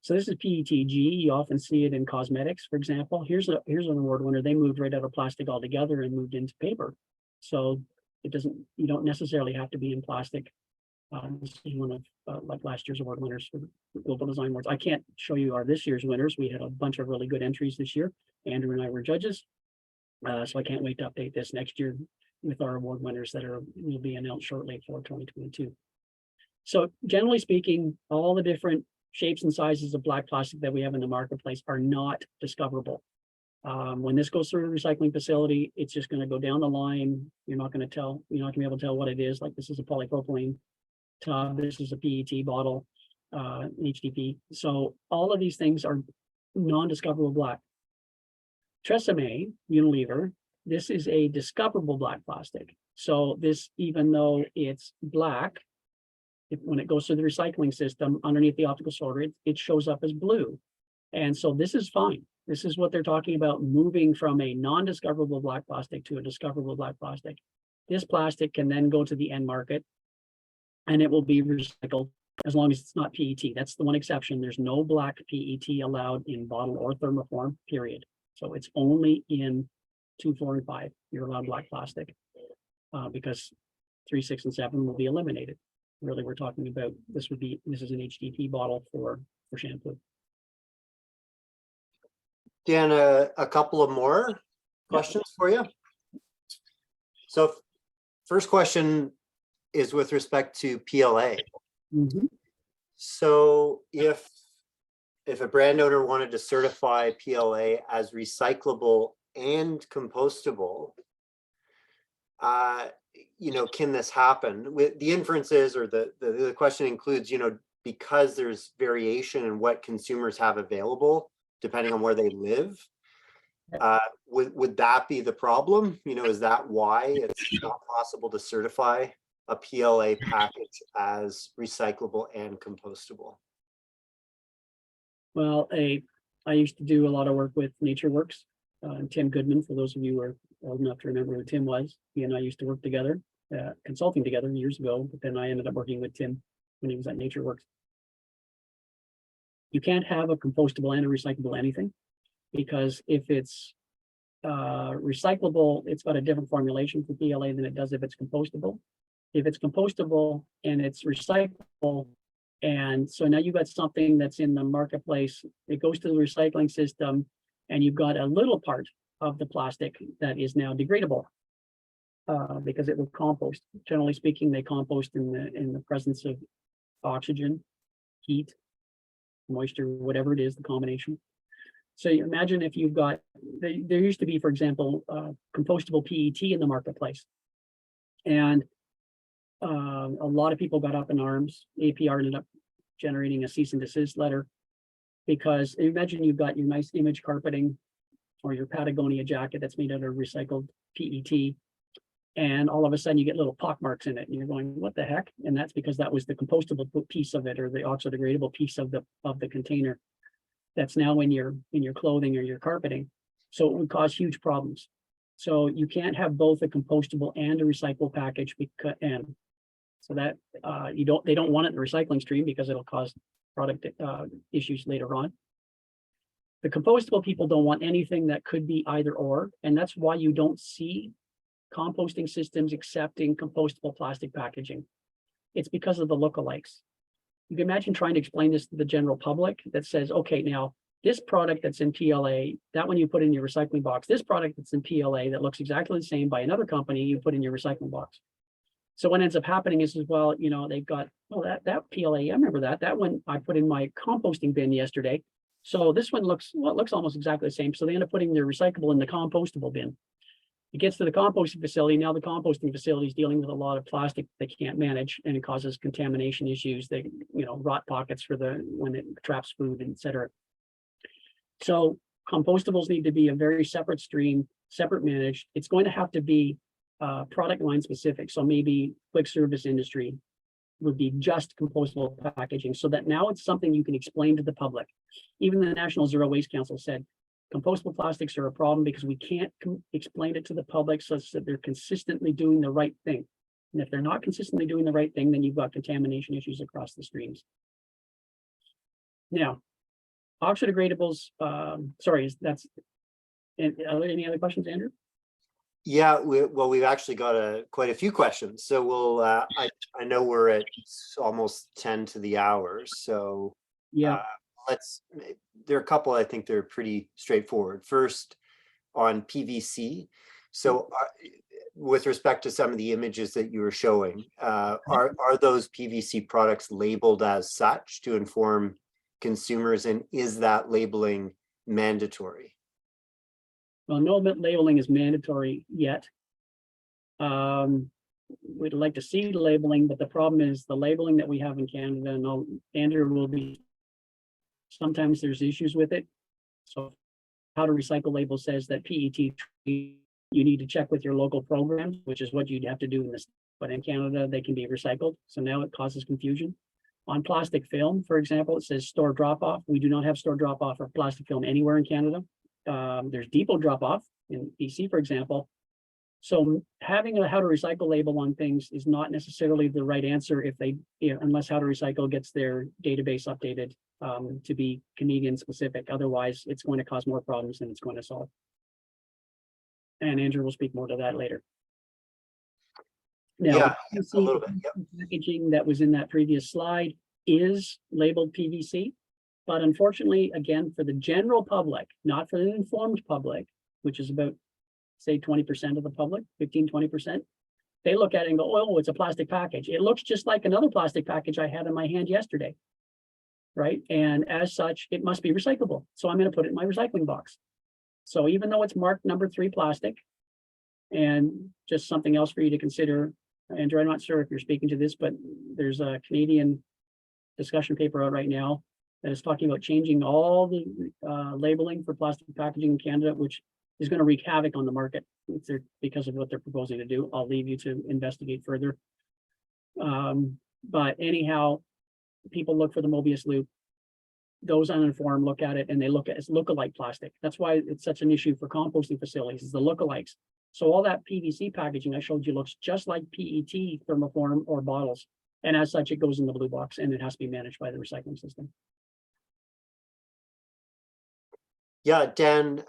So this is PETG. You often see it in cosmetics, for example. Here's an award winner. They moved right out of plastic altogether and moved into paper. So you don't necessarily have to be in plastic This is one of like last year's award winners for the Global Design Awards. I can't show you this year's winners. We had a bunch of really good entries this year. Andrew and I were judges. So I can't wait to update this next year with our award winners that will be announced shortly for 2022. So generally speaking, all the different shapes and sizes of black plastic that we have in the marketplace are not discoverable. When this goes through a recycling facility, it's just going to go down the line. You're not going to be able to tell what it is. Like this is a polypropylene tub, this is a PET bottle, HDP. So all of these things are non-discoverable black. Tresemme, Unilever, this is a discoverable black plastic. So this, even though it's black, when it goes through the recycling system underneath the optical sorter, it shows up as blue. And so this is fine. This is what they're talking about, moving from a non-discoverable black plastic to a discoverable black plastic. This plastic can then go to the end market and it will be recycled as long as it's not PET. That's the one exception. There's no black PET allowed in bottle or thermoform, period. So it's only in 2, 4, and 5. You're allowed black plastic because 3, 6, and 7 will be eliminated. Really, we're talking about this is an HDP bottle for shampoo. Dan, a couple of more questions for you. So first question is with respect to PLA. Mm-hmm. So if a brand owner wanted to certify PLA as recyclable and compostable, can this happen? With the inferences, or the question includes, because there's variation in what consumers have available depending on where they live, would that be the problem? Is that why it's not possible to certify a PLA package as recyclable and compostable? Well, I used to do a lot of work with NatureWorks. Tim Goodman, for those of you who are old enough to remember who Tim was, he and I used to work together, consulting together years ago, but then I ended up working with Tim when he was at NatureWorks. You can't have a compostable and a recyclable anything, because if it's recyclable, it's got a different formulation for PLA than it does if it's compostable. If it's compostable and it's recyclable, and so now you've got something that's in the marketplace, it goes to the recycling system, and you've got a little part of the plastic that is now degradable because it will compost. Generally speaking, they compost in the presence of oxygen, heat, moisture, whatever it is, the combination. So you imagine if you've got, there used to be, for example, compostable PET in the marketplace. And a lot of people got up in arms. APR ended up generating a cease and desist letter because imagine you've got your nice image carpeting or your Patagonia jacket that's made out of recycled PET, and all of a sudden you get little pock marks in it, and you're going, "What the heck?" And that's because that was the compostable piece of it, or the oxo-degradable piece of the container that's now in your clothing or your carpeting. So it would cause huge problems. So you can't have both a compostable and a recyclable package because, and so that they don't want it in the recycling stream because it'll cause product issues later on. The compostable people don't want anything that could be either or, and that's why you don't see composting systems accepting compostable plastic packaging. It's because of the lookalikes. You can imagine trying to explain this to the general public that says, okay, now this product that's in PLA, that one you put in your recycling box, this product that's in PLA that looks exactly the same by another company, you put in your recycling box. So what ends up happening is, well, they've got, oh, that PLA, I remember that one I put in my composting bin yesterday. So this one looks almost exactly the same. So they end up putting their recyclable in the compostable bin. It gets to the composting facility. Now the composting facility is dealing with a lot of plastic they can't manage, and it causes contamination issues. They, rot pockets when it traps food, et cetera. So compostables need to be a very separate stream, separate managed. It's going to have to be product line specific. So maybe quick service industry would be just compostable packaging, so that now it's something you can explain to the public. Even the National Zero Waste Council said compostable plastics are a problem because we can't explain it to the public such that they're consistently doing the right thing. And if they're not consistently doing the right thing, then you've got contamination issues across the streams. Now, oxo-degradables, sorry, are there any other questions, Andrew? Yeah, well, we've actually got quite a few questions. So we'll, I know we're at almost 10 to the hour. So Yeah, there are a couple, I think they're pretty straightforward. First, on PVC. So with respect to some of the images that you were showing, are those PVC products labeled as such to inform consumers, and is that labeling mandatory? well, no labeling is mandatory yet. We'd like to see labeling, but the problem is the labeling that we have in Canada, and Andrew will be, sometimes there's issues with it. So how to recycle label says that PET, you need to check with your local programs, which is what you'd have to do in this, but in Canada, they can be recycled. So now it causes confusion. On plastic film, for example, it says store drop off. We do not have store drop off of plastic film anywhere in Canada. There's depot drop off in BC, for example. So having a how to recycle label on things is not necessarily the right answer if they, unless how to recycle gets their database updated to be Canadian specific. Otherwise, it's going to cause more problems than it's going to solve. And Andrew will speak more to that later. Now, Yeah, a little bit. Yep. packaging that was in that previous slide is labeled PVC, but unfortunately, again, for the general public, not for the informed public, which is about, say, 20% of the public, 15, 20%, they look at it and go, oh, it's a plastic package. It looks just like another plastic package I had in my hand yesterday, right? And as such, it must be recyclable. So I'm going to put it in my recycling box. So even though it's marked number 3 plastic, and just something else for you to consider, Andrew, I'm not sure if you're speaking to this, but there's a Canadian discussion paper out right now that is talking about changing all the labeling for plastic packaging in Canada, which is going to wreak havoc on the market because of what they're proposing to do. I'll leave you to investigate further. But anyhow, people look for the Mobius loop. Those uninformed look at it and they look at it as lookalike plastic. That's why it's such an issue for composting facilities, is the lookalikes. So all that PVC packaging I showed you looks just like PET thermoform or bottles. And as such, it goes in the blue box and it has to be managed by the recycling system. Yeah, Dan,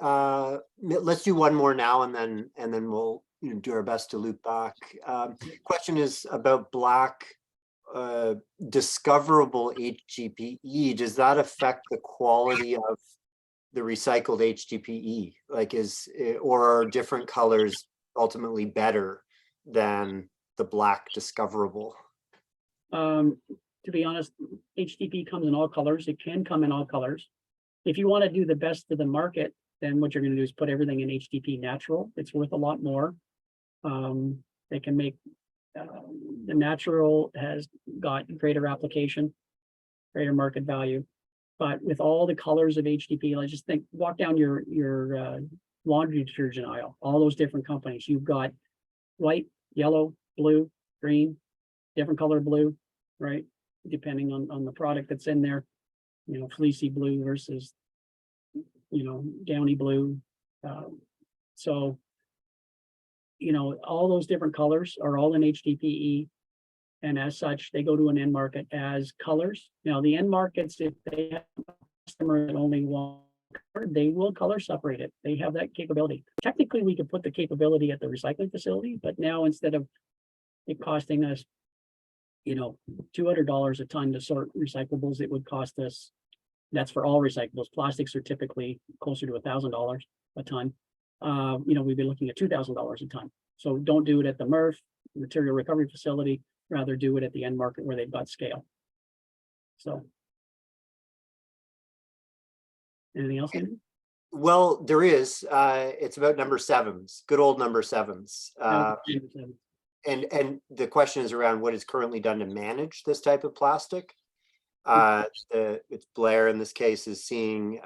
let's do one more now and then we'll do our best to loop back. Question is about black discoverable HDPE. Does that affect the quality of the recycled HDPE? Like or are different colors ultimately better than the black discoverable? To be honest, HDPE comes in all colors. It can come in all colors. If you want to do the best to the market, then what you're going to do is put everything in HDPE natural. It's worth a lot more. They can make the natural has got greater application, greater market value. But with all the colors of HDPE, I just think walk down your laundry detergent aisle, all those different companies. You've got white, yellow, blue, green, different color blue, right? Depending on the product that's in there, fleecy blue versus, downy blue. So, all those different colors are all in HDPE. And as such, they go to an end market as colors. Now, the end markets, if they have a customer that only wants color, they will color separate it. They have that capability. Technically, we could put the capability at the recycling facility, but now instead of it costing us, $200 a ton to sort recyclables, it would cost us, that's for all recyclables. Plastics are typically closer to $1,000 a ton. We'd be looking at $2,000 a ton. So don't do it at the MRF, material recovery facility, rather do it at the end market where they've got scale. So. Anything else, Andrew? Well, there is. It's about number 7s, good old number 7s. And the question is around what is currently done to manage this type of plastic. It's Blair in this case is seeing,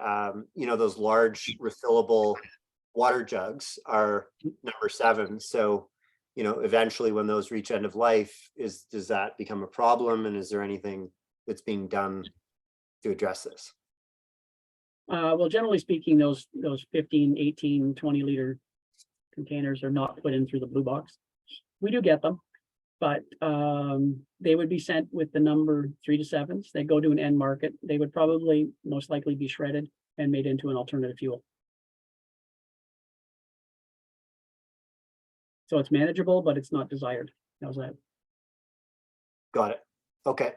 those large refillable water jugs are number 7. So, eventually when those reach end of life, does that become a problem? And is there anything that's being done to address this? Well, generally speaking, those 15, 18, 20 liter containers are not put in through the blue box. We do get them, but they would be sent with the number 3 to 7s. They go to an end market. They would probably most likely be shredded and made into an alternative fuel. So it's manageable, but it's not desired. How's that? Got it. Okay.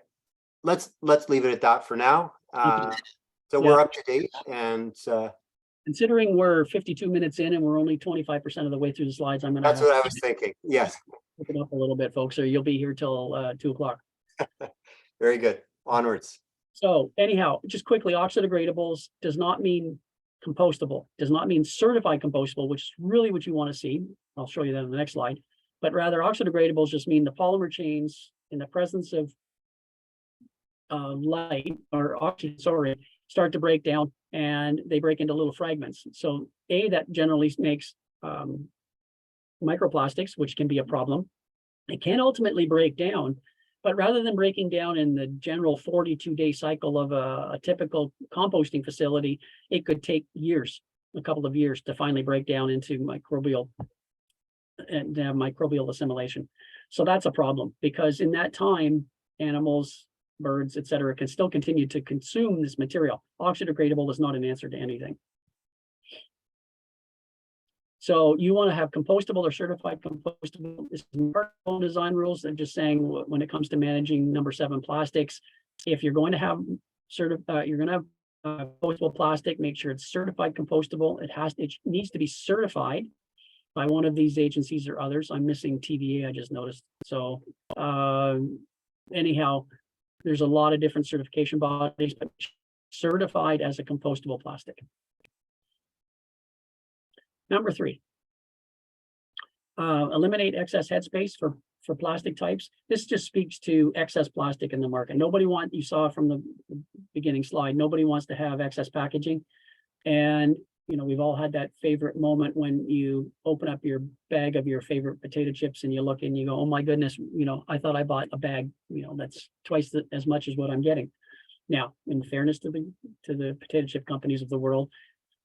Let's leave it at that for now. Okay. So Yeah. we're up to date and Considering we're 52 minutes in and we're only 25% of the way through the slides, I'm gonna that's have what I to was thinking. Yes, pick it up a little bit, folks, or you'll be here till 2 o'clock. very good. Onwards. So anyhow, just quickly, oxidagradables does not mean compostable, does not mean certified compostable, which is really what you want to see. I'll show you that in the next slide. But rather, oxidagradables just mean the polymer chains in the presence of light or oxygen, sorry, start to break down and they break into little fragments. So that generally makes microplastics, which can be a problem. It can ultimately break down, but rather than breaking down in the general 42-day cycle of a typical composting facility, it could take years, a couple of years to finally break down into microbial and have microbial assimilation. So that's a problem because in that time, animals, birds, etc., can still continue to consume this material. Oxidogradable is not an answer to anything. So you want to have compostable or certified compostable. This is part of design rules. They're just saying when it comes to managing number 7 plastics, if you're going to have compostable plastic, make sure it's certified compostable. It needs to be certified by one of these agencies or others. I'm missing TVA, I just noticed. So anyhow, there's a lot of different certification bodies, but certified as a compostable plastic. Number 3, eliminate excess headspace for plastic types. This just speaks to excess plastic in the market. You saw from the beginning slide, nobody wants to have excess packaging. And, we've all had that favorite moment when you open up your bag of your favorite potato chips and you look and you go, oh my goodness, I thought I bought a bag, that's twice as much as what I'm getting. Now, in fairness to the potato chip companies of the world,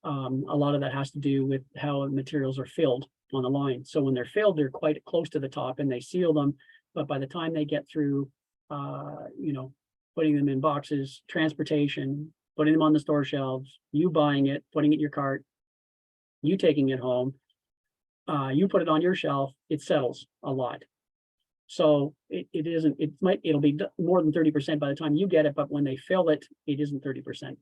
a lot of that has to do with how materials are filled on the line. So when they're filled, they're quite close to the top and they seal them. But by the time they get through, putting them in boxes, transportation, putting them on the store shelves, you buying it, putting it in your cart, you taking it home, you put it on your shelf, it settles a lot. So it'll be more than 30% by the time you get it, but when they fill it, it isn't 30%.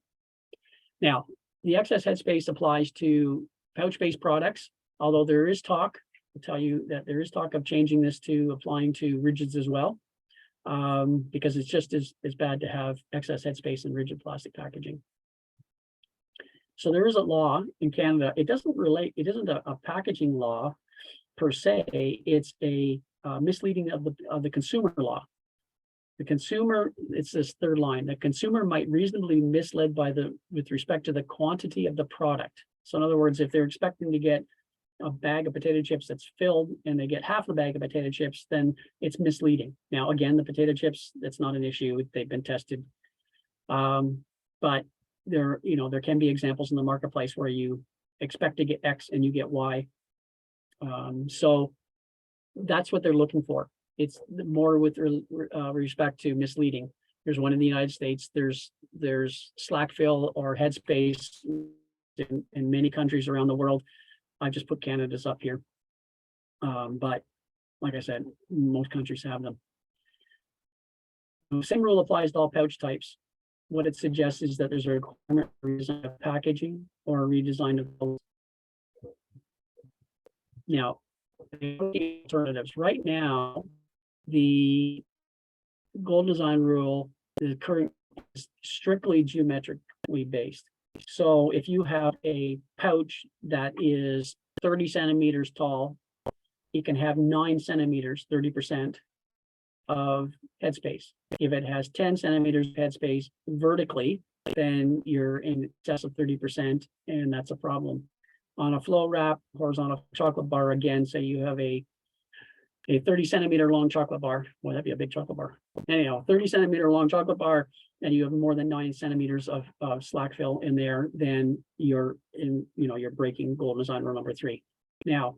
Now, the excess headspace applies to pouch-based products, although there is talk, I'll tell you that there is talk of changing this to applying to rigids as well, because it's just as bad to have excess headspace in rigid plastic packaging. So there is a law in Canada. It isn't a packaging law per se, it's a misleading of the consumer law. The consumer, it's this third line, the consumer might reasonably be misled with respect to the quantity of the product. So in other words, if they're expecting to get a bag of potato chips that's filled and they get half the bag of potato chips, then it's misleading. Now, again, the potato chips, that's not an issue. They've been tested. But there can be examples in the marketplace where you expect to get X and you get Y. So that's what they're looking for. It's more with respect to misleading. There's one in the United States. There's slack fill or headspace in many countries around the world. I just put Canada's up here. But like I said, most countries have them. The same rule applies to all pouch types. What it suggests is that there's a requirement for redesign of packaging or a redesign of the. Now, the alternatives. Right now, the Golden Design Rule, the current is strictly geometrically based. So if you have a pouch that is 30 centimeters tall, you can have 9 centimeters, 30% of headspace. If it has 10 centimeters of headspace vertically, then you're in excess of 30%, and that's a problem. On a flow wrap, horizontal chocolate bar, again, say you have a 30 centimeter long chocolate bar. Well, that'd be a big chocolate bar. Anyhow, 30 centimeter long chocolate bar, and you have more than 9 centimeters of slack fill in there, then you're breaking Golden Design Rule number 3. Now,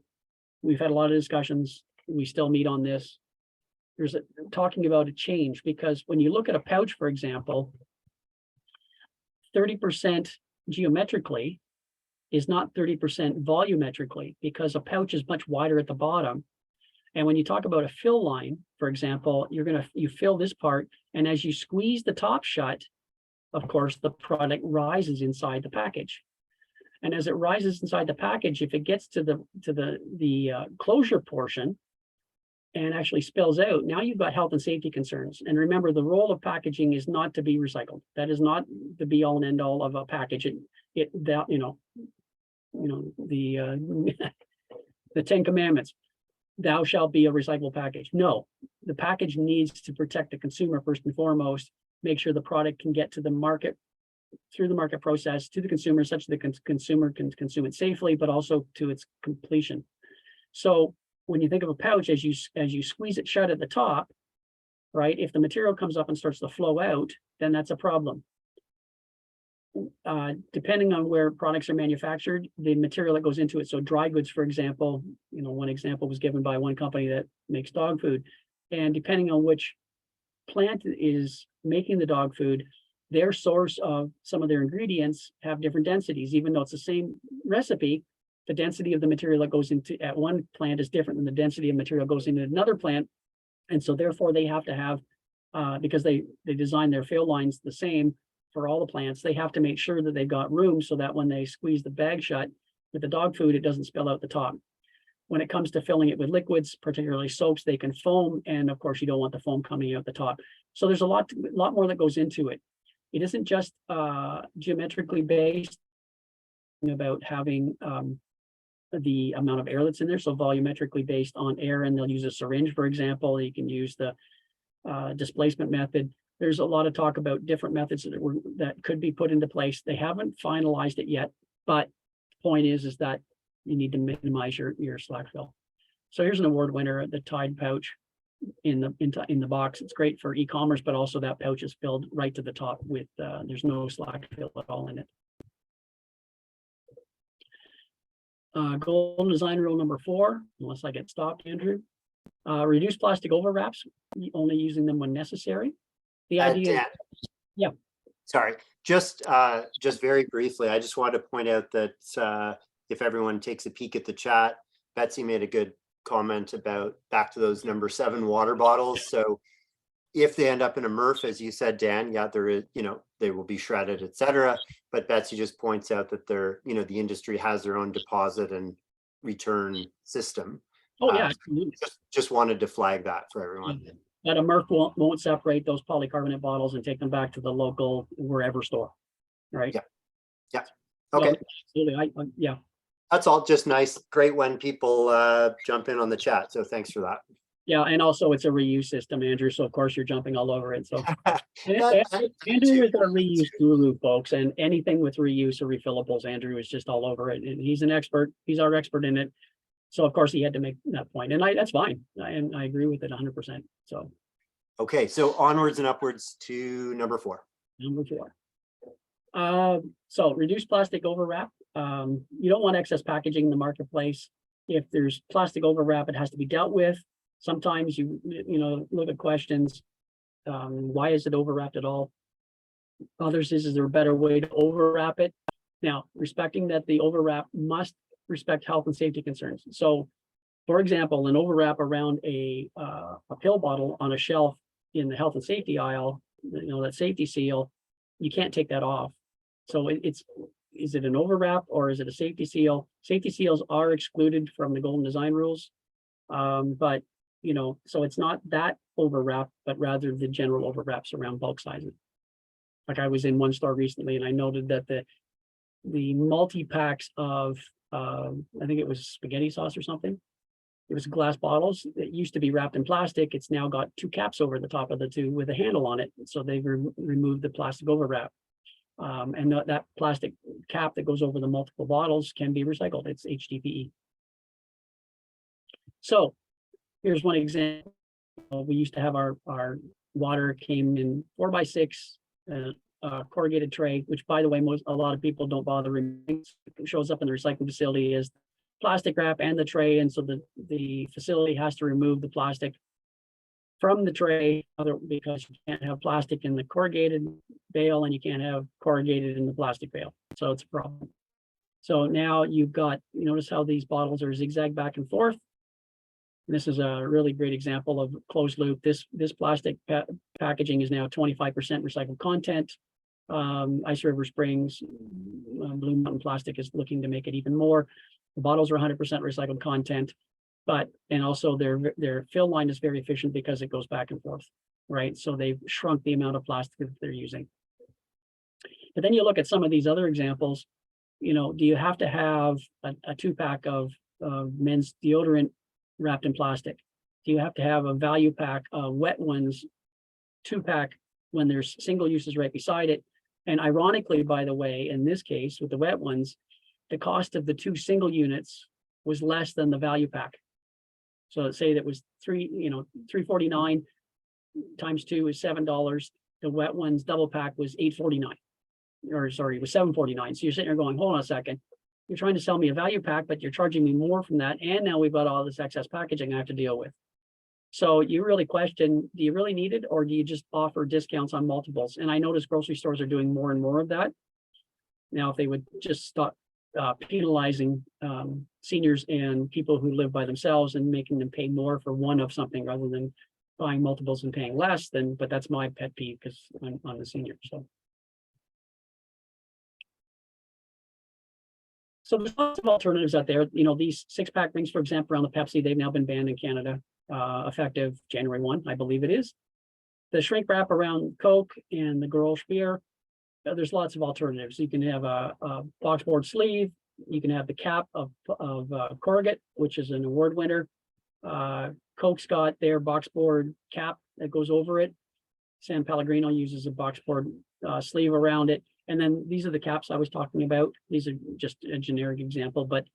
we've had a lot of discussions. We still meet on this. There's talking about a change, because when you look at a pouch, for example, 30% geometrically is not 30% volumetrically, because a pouch is much wider at the bottom And when you talk about a fill line, for example, you fill this part, and as you squeeze the top shut, of course, the product rises inside the package. And as it rises inside the package, if it gets to the closure portion and actually spills out, now you've got health and safety concerns. And remember, the role of packaging is not to be recycled. That is not the be all and end all of a package. The 10 Commandments, thou shalt be a recyclable package. No, the package needs to protect the consumer first and foremost, make sure the product can get to the market through the market process to the consumer such that the consumer can consume it safely, but also to its completion. So when you think of a pouch, as you squeeze it shut at the top, right, if the material comes up and starts to flow out, then that's a problem. Depending on where products are manufactured, the material that goes into it. So dry goods, for example, one example was given by one company that makes dog food. And depending on which plant is making the dog food, their source of some of their ingredients have different densities. Even though it's the same recipe, the density of the material that goes into at one plant is different than the density of material goes into another plant. And so therefore they have to have, because they design their fill lines the same for all the plants, they have to make sure that they've got room so that when they squeeze the bag shut with the dog food, it doesn't spill out the top. When it comes to filling it with liquids, particularly soaps, they can foam. And of course, you don't want the foam coming out the top. So there's a lot more that goes into it. It isn't just geometrically based about having the amount of air that's in there. So volumetrically based on air, and they'll use a syringe, for example. You can use the displacement method. There's a lot of talk about different methods that could be put into place. They haven't finalized it yet, but the point is that you need to minimize your slack fill. So here's an award winner, the Tide pouch in the box. It's great for e-commerce, but also that pouch is filled right to the top with there's no slack fill at all in it. Golden design rule number 4, unless I get stopped, Andrew. Reduce plastic overwraps, only using them when necessary. The idea. Dan, yeah. Sorry, just very briefly, I just wanted to point out that if everyone takes a peek at the chat, Betsy made a good comment about back to those number 7 water bottles. So if they end up in a MRF, as you said, Dan, yeah, there is, they will be shredded, etc. But Betsy just points out that the industry has their own deposit and return system. Oh yeah, absolutely. Just wanted to flag that for everyone. Yeah. But a MRF won't separate those polycarbonate bottles and take them back to the local wherever store, right? Yeah. Okay. So, absolutely. Yeah. That's all just nice. Great when people jump in on the chat. So thanks for that. Yeah, and also it's a reuse system, Andrew. So of course you're jumping all over it. So Andrew is our reuse guru, folks, and anything with reuse or refillables, Andrew is just all over it. And he's an expert. He's our expert in it. So of course he had to make that point, and that's fine. And I agree with it 100%. So. Okay, so onwards and upwards to number 4. Number 4. So reduce plastic overwrap. You don't want excess packaging in the marketplace. If there's plastic overwrap, it has to be dealt with. Sometimes you look at questions. Why is it overwrapped at all? Others is there a better way to overwrap it? Now, respecting that the overwrap must respect health and safety concerns. So, for example, an overwrap around a pill bottle on a shelf in the health and safety aisle, that safety seal, you can't take that off. So is it an overwrap or is it a safety seal? Safety seals are excluded from the Golden Design Rules, but so it's not that overwrap, but rather the general overwraps around bulk sizes. Like I was in one store recently, and I noted that the multi-packs of I think it was spaghetti sauce or something. It was glass bottles that used to be wrapped in plastic. It's now got 2 caps over the top of the 2 with a handle on it. So they've removed the plastic overwrap. And that plastic cap that goes over the multiple bottles can be recycled. It's HDPE. So here's one example. We used to have our water came in 4x6 corrugated tray, which by the way, a lot of people don't bother removing. It shows up in the recycling facility as plastic wrap and the tray. And so the facility has to remove the plastic from the tray because you can't have plastic in the corrugated bale and you can't have corrugated in the plastic bale. So it's a problem. So now you've got, you notice how these bottles are zigzag back and forth. And this is a really great example of closed loop. This plastic packaging is now 25% recycled content. Ice River Springs, Blue Mountain Plastic is looking to make it even more. The bottles are 100% recycled content, and also their fill line is very efficient because it goes back and forth, right? So they've shrunk the amount of plastic that they're using. But then you look at some of these other examples, do you have to have a 2-pack of men's deodorant wrapped in plastic? Do you have to have a value pack of wet ones 2-pack when there's single uses right beside it? And ironically, by the way, in this case with the wet ones, the cost of the 2 single units was less than the value pack. So let's say that was $3.49 times 2 is $7. The wet ones double pack was $8.49. Or sorry, it was $7.49. So you're sitting there going, hold on a second. You're trying to sell me a value pack, but you're charging me more from that. And now we've got all this excess packaging I have to deal with. So you really question, do you really need it, or do you just offer discounts on multiples? And I notice grocery stores are doing more and more of that. Now, if they would just stop penalizing seniors and people who live by themselves and making them pay more for one of something rather than buying multiples and paying less, but that's my pet peeve because I'm a senior. So there's lots of alternatives out there. These 6-pack rings, for example, around the Pepsi, they've now been banned in Canada, effective January 1, I believe it is. The shrink wrap around Coke and the Girl beer, there's lots of alternatives. You can have a boxboard sleeve. You can have the cap of Corrugate, which is an award winner. Coke's got their boxboard cap that goes over it. San Pellegrino uses a boxboard sleeve around it. And then these are the caps I was talking about. These are just a generic example, but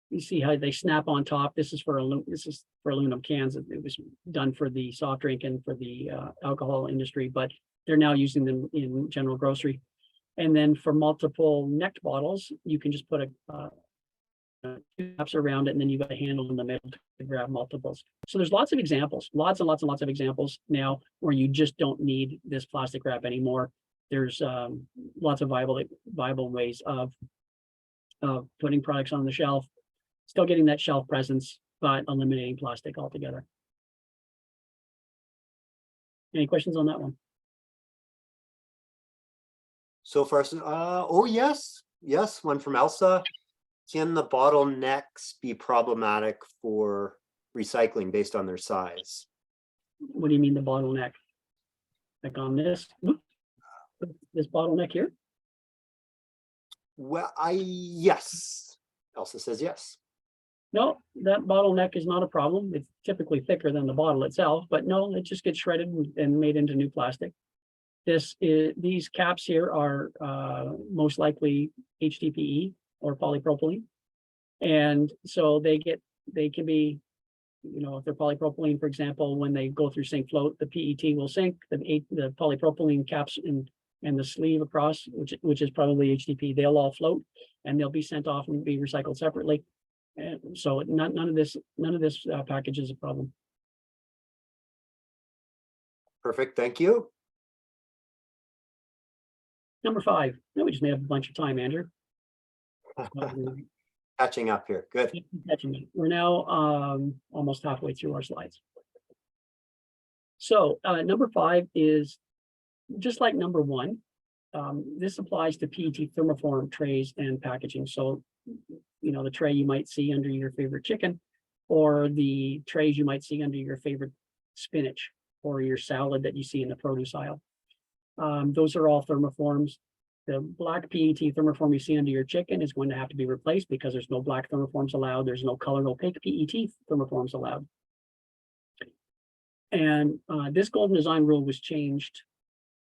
you see how they snap on top. This is for aluminum cans. It was done for the soft drink and for the alcohol industry, but they're now using them in general grocery. And then for multiple necked bottles, you can just put two caps around it, and then you've got a handle in the middle to grab multiples. So there's lots of examples, lots and lots of examples now where you just don't need this plastic wrap anymore. There's lots of viable ways of putting products on the shelf, still getting that shelf presence, but eliminating plastic altogether. Any questions on that one? So far, oh yes, one from Elsa. Can the bottlenecks be problematic for recycling based on their size? What do you mean the bottleneck? Like on this bottleneck here? Well, yes. Elsa says yes. No, that bottleneck is not a problem. It's typically thicker than the bottle itself, but no, it just gets shredded and made into new plastic. These caps here are most likely HDPE or polypropylene. And so they can be, if they're polypropylene, for example, when they go through sink float, the PET will sink, the polypropylene caps and the sleeve across, which is probably HDPE, they'll all float and they'll be sent off and be recycled separately. And so none of this package is a problem. Perfect, thank you. Number 5. No, we just made up a bunch of time, Andrew. Catching up here, good. We're now almost halfway through our slides. So number 5 is just like number 1. This applies to PET thermoform trays and packaging. So, the tray you might see under your favorite chicken, or the trays you might see under your favorite spinach, or your salad that you see in the produce aisle. Those are all thermoforms. The black PET thermoform you see under your chicken is going to have to be replaced because there's no black thermoforms allowed. There's no colored opaque PET thermoforms allowed. And this golden design rule was changed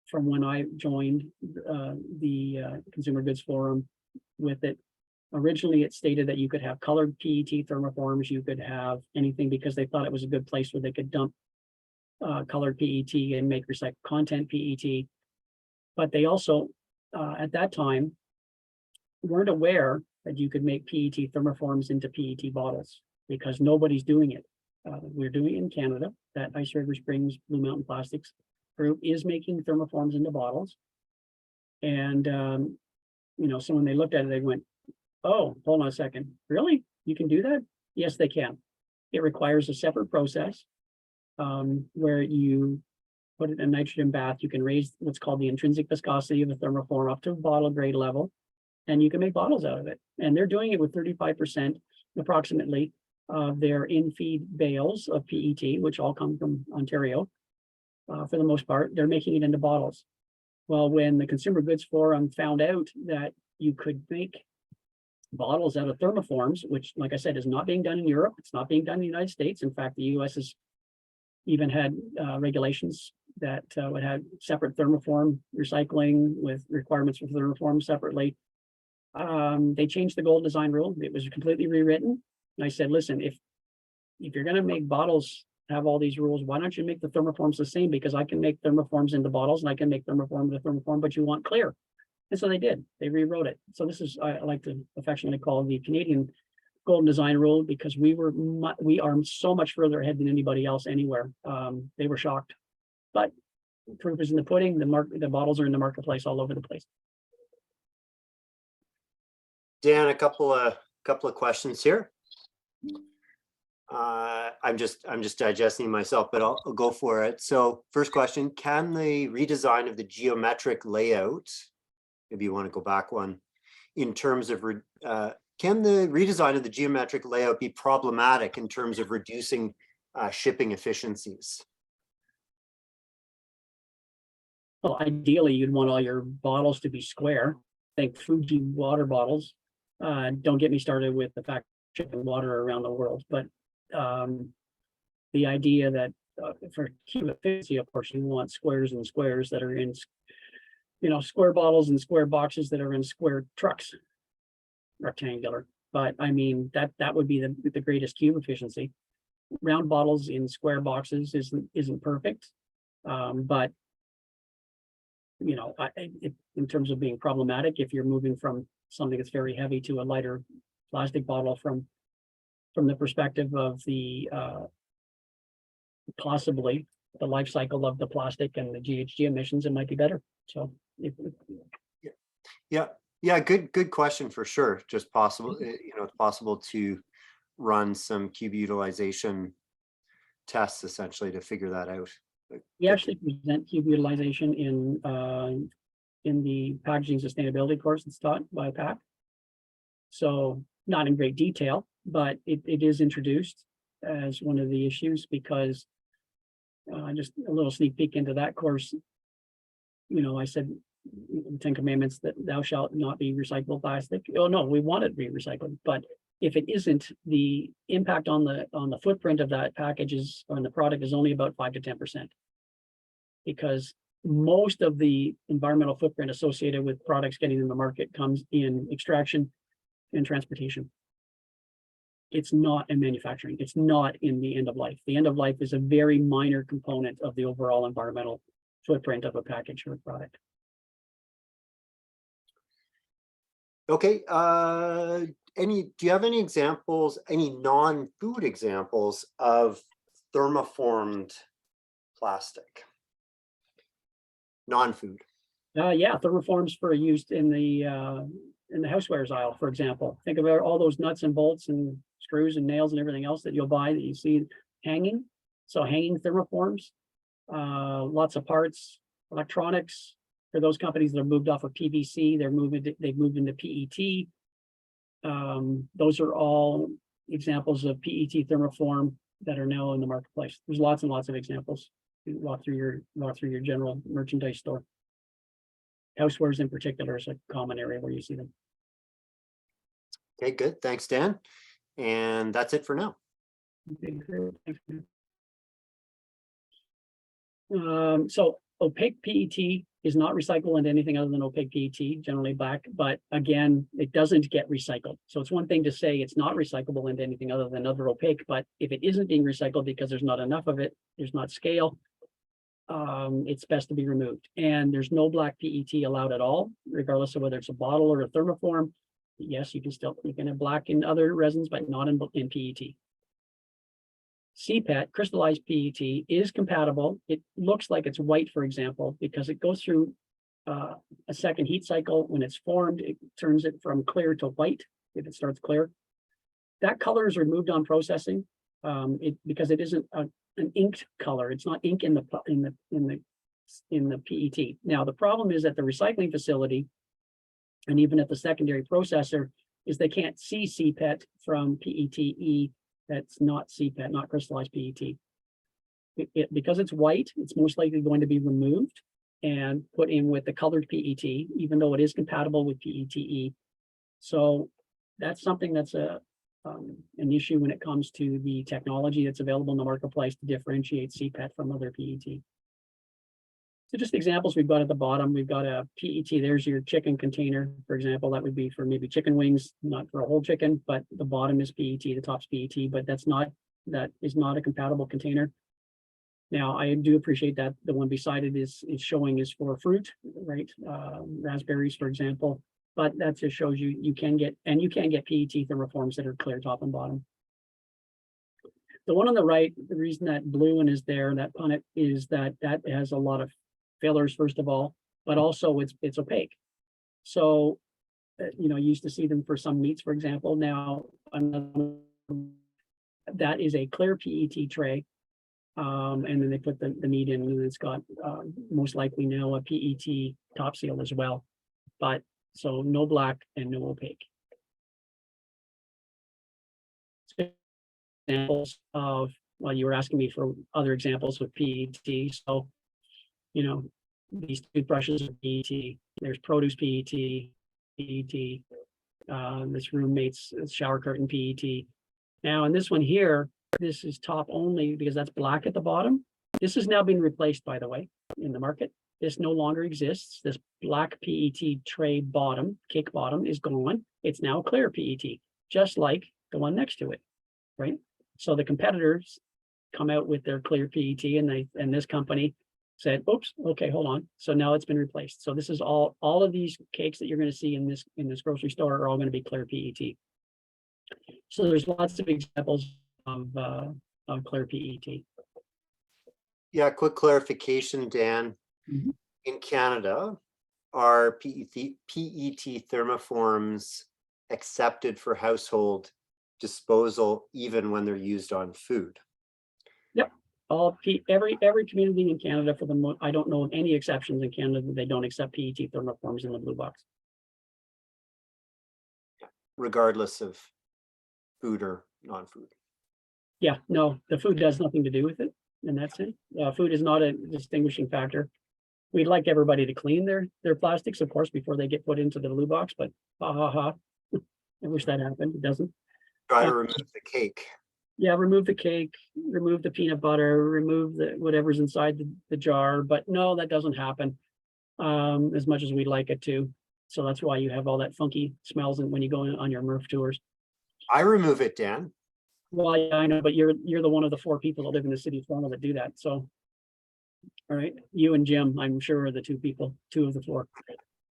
from when I joined the Consumer Goods Forum with it. Originally, it stated that you could have colored PET thermoforms. You could have anything because they thought it was a good place where they could dump colored PET and make recycled content PET. But they also, at that time, weren't aware that you could make PET thermoforms into PET bottles because nobody's doing it. We're doing it in Canada. That Ice River Springs Blue Mountain Plastics group is making thermoforms into bottles. And, so when they looked at it, they went, oh, hold on a second. Really? You can do that? Yes, they can. It requires a separate process where you put it in a nitrogen bath. You can raise what's called the intrinsic viscosity of the thermoform up to a bottle grade level, and you can make bottles out of it. And they're doing it with 35% approximately of their in-feed bales of PET, which all come from Ontario. For the most part, they're making it into bottles. Well, when the Consumer Goods Forum found out that you could make bottles out of thermoforms, which, like I said, is not being done in Europe, it's not being done in the United States. In fact, the US has even had regulations that would have separate thermoform recycling with requirements for thermoform separately. They changed the gold design rule. It was completely rewritten. And I said, listen, if you're going to make bottles have all these rules, why don't you make the thermoforms the same? Because I can make thermoforms into bottles and I can make thermoform to thermoform, but you want clear. And so they did. They rewrote it. So this is, I like to affectionately call the Canadian Golden Design Rule, because we are so much further ahead than anybody else anywhere. They were shocked, but proof is in the pudding. The bottles are in the marketplace all over the place. Dan, a couple of questions here. I'm just digesting myself, but I'll go for it. So first question, can the redesign of the geometric layout, maybe you want to go back one, in terms of, can the redesign of the geometric layout be problematic in terms of reducing shipping efficiencies? Well, ideally, you'd want all your bottles to be square. Think Fuji water bottles. Don't get me started with the fact shipping water around the world, but the idea that for cube efficiency, of course, you want squares and squares that are in, square bottles and square boxes that are in square trucks, rectangular. But I mean, that would be the greatest cube efficiency. Round bottles in square boxes isn't perfect, but in terms of being problematic, if you're moving from something that's very heavy to a lighter plastic bottle from the perspective of the possibly the life cycle of the plastic and the GHG emissions, it might be better. So yeah, good question for sure. Just possible, it's possible to run some cube utilization tests essentially to figure that out. we actually present cube utilization in the packaging sustainability course that's taught by PAC. So not in great detail, but it is introduced as one of the issues, because just a little sneak peek into that course. I said, 10 Commandments, that thou shalt not be recyclable plastic. Oh no, we want it to be recycled, but if it isn't, the impact on the footprint of that package on the product is only about 5 to 10%, because most of the environmental footprint associated with products getting in the market comes in extraction and transportation. It's not in manufacturing. It's not in the end of life. The end of life is a very minor component of the overall environmental footprint of a package or a product. Okay. Do you have any examples, any non-food examples of thermoformed plastic? Non-food. Yeah, thermoforms for used in the housewares aisle, for example. Think about all those nuts and bolts and screws and nails and everything else that you'll buy that you see hanging. So hanging thermoforms, lots of parts, electronics. For those companies that have moved off of PVC, they've moved into PET. Those are all examples of PET thermoform that are now in the marketplace. There's lots and lots of examples. You walk through your general merchandise store. Housewares in particular is a common area where you see them. Okay, good. Thanks, Dan. And that's it for now. Okay, great. Thanks, man. So opaque PET is not recyclable into anything other than opaque PET, generally black, but again, it doesn't get recycled. So it's one thing to say it's not recyclable into anything other than other opaque, but if it isn't being recycled because there's not enough of it, there's not scale, it's best to be removed. And there's no black PET allowed at all, regardless of whether it's a bottle or a thermoform. Yes, you can have black in other resins, but not in PET. CPET, crystallized PET, is compatible. It looks like it's white, for example, because it goes through a second heat cycle. When it's formed, it turns it from clear to white if it starts clear. That color is removed on processing. because it isn't an inked color. It's not ink in the PET. Now, the problem is at the recycling facility and even at the secondary processor is they can't see CPET from PETE that's not CPET, not crystallized PET. Because it's white, it's most likely going to be removed and put in with the colored PET, even though it is compatible with PETE. So that's something that's an issue when it comes to the technology that's available in the marketplace to differentiate CPET from other PET. So just examples we've got at the bottom, we've got a PET, there's your chicken container, for example, that would be for maybe chicken wings, not for a whole chicken, but the bottom is PET, the top's PET, but that is not a compatible container. Now, I do appreciate that the one beside it is showing is for fruit, right? Raspberries, for example, but that just shows you can get PET thermoforms that are clear top and bottom. The one on the right, the reason that blue one is there, that punnet, is that has a lot of fillers, first of all, but also it's opaque. So, you used to see them for some meats, for example. Now, that is a clear PET tray. And then they put the meat in, and it's got most likely now a PET top seal as well. But so no black and no opaque. Examples of, well, you were asking me for other examples of PET. So, these toothbrushes are PET. There's produce PET, this roommate's shower curtain PET. Now, in this one here, this is top only because that's black at the bottom. This has now been replaced, by the way, in the market. This no longer exists. This black PET tray bottom, cake bottom, is gone. It's now clear PET, just like the one next to it, right? So the competitors come out with their clear PET, and this company said, "Oops, okay, hold on." So now it's been replaced. So this is all of these cakes that you're going to see in this grocery store are all going to be clear PET. So there's lots of examples of clear PET. Yeah, quick clarification, Dan. Mhm. In Canada, are PET thermoforms accepted for household disposal even when they're used on food? Yep. Every community in Canada, I don't know of any exceptions in Canada that they don't accept PET thermoforms in the blue box. Regardless of food or non-food. Yeah, no, the food has nothing to do with it in that sense. Food is not a distinguishing factor. We'd like everybody to clean their plastics, of course, before they get put into the blue box, but I wish that happened. It doesn't. Try to remove the cake. Yeah, remove the cake, remove the peanut butter, remove whatever's inside the jar, but no, that doesn't happen as much as we'd like it to. So that's why you have all that funky smells when you go on your MRF tours. I remove it, Dan. Well, yeah, I know, but you're the one of the 4 people that live in the city of Toronto that do that. So, all right, you and Jim, I'm sure, are the 2 of the 4.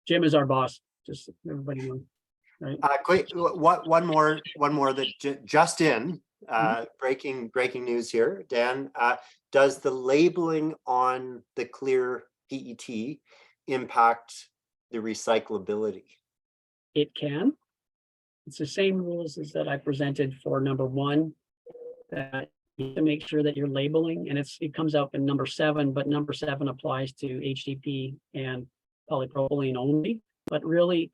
Jim is our boss. Just everybody knows, right? Quick, one more that just in. Breaking news here, Dan. Does the labeling on the clear PET impact the recyclability? It can. It's the same rules as that I presented for number 1, that you have to make sure that you're labeling, and it comes out in number 7, but number 7 applies to HDP and polypropylene only. But really,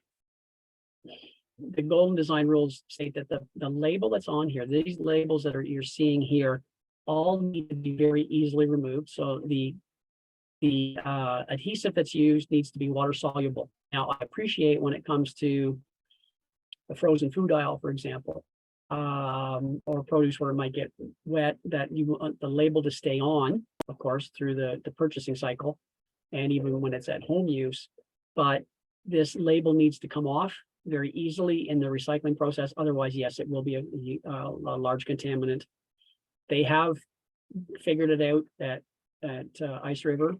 the Golden Design Rules state that the label that's on here, these labels that you're seeing here, all need to be very easily removed. So the adhesive that's used needs to be water soluble. Now, I appreciate when it comes to the frozen food aisle, for example, or produce where it might get wet, that you want the label to stay on, of course, through the purchasing cycle, and even when it's at home use. But this label needs to come off very easily in the recycling process. Otherwise, yes, it will be a large contaminant. They have figured it out at Ice River.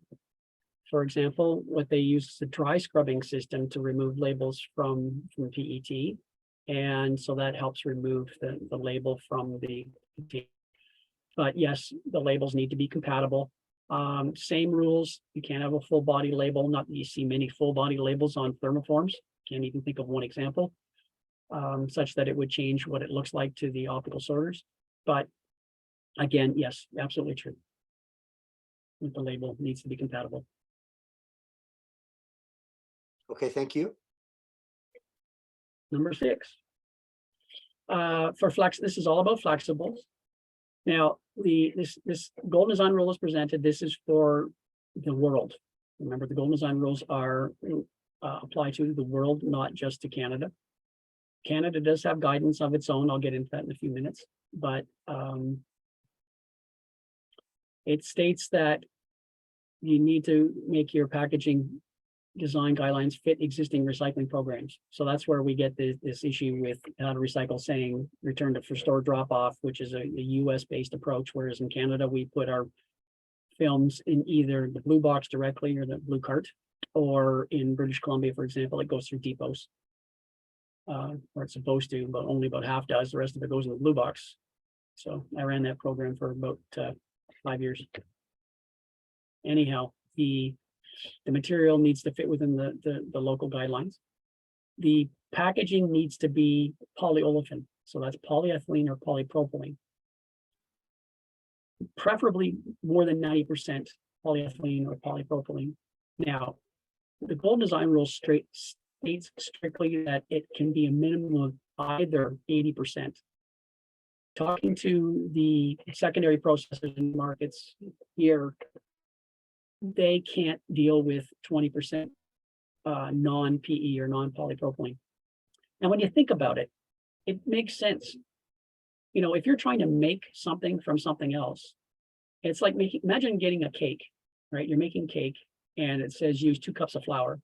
For example, what they use is a dry scrubbing system to remove labels from PET. And so that helps remove the label from the container. But yes, the labels need to be compatible. Same rules. You can't have a full body label. Not that you see many full body labels on thermoforms. Can't even think of one example, such that it would change what it looks like to the optical sorters. But Again, yes, absolutely true. With the label needs to be compatible. Okay, thank you. Number 6. This is all about flexibles. Now, this golden design rule is presented. This is for the world. Remember, the golden design rules are apply to the world, not just to Canada. Canada does have guidance of its own. I'll get into that in a few minutes, but it states that you need to make your packaging design guidelines fit existing recycling programs. So that's where we get this issue with how to recycle saying return to for store drop off, which is a US based approach, whereas in Canada, we put our films in either the blue box directly or the blue cart, or in British Columbia, for example, it goes through depots. Or it's supposed to, but only about half does. The rest of it goes in the blue box. So I ran that program for about 5 years. Anyhow, the material needs to fit within the local guidelines. The packaging needs to be polyolefin. So that's polyethylene or polypropylene. Preferably more than 90% polyethylene or polypropylene. Now, the Golden Design Rule states strictly that it can be a minimum of either 80%. Talking to the secondary processors in markets here, they can't deal with 20% non-PE or non-polypropylene. And when you think about it, it makes sense. You know, if you're trying to make something from something else, it's like imagine getting a cake, right? You're making cake and it says use 2 cups of flour,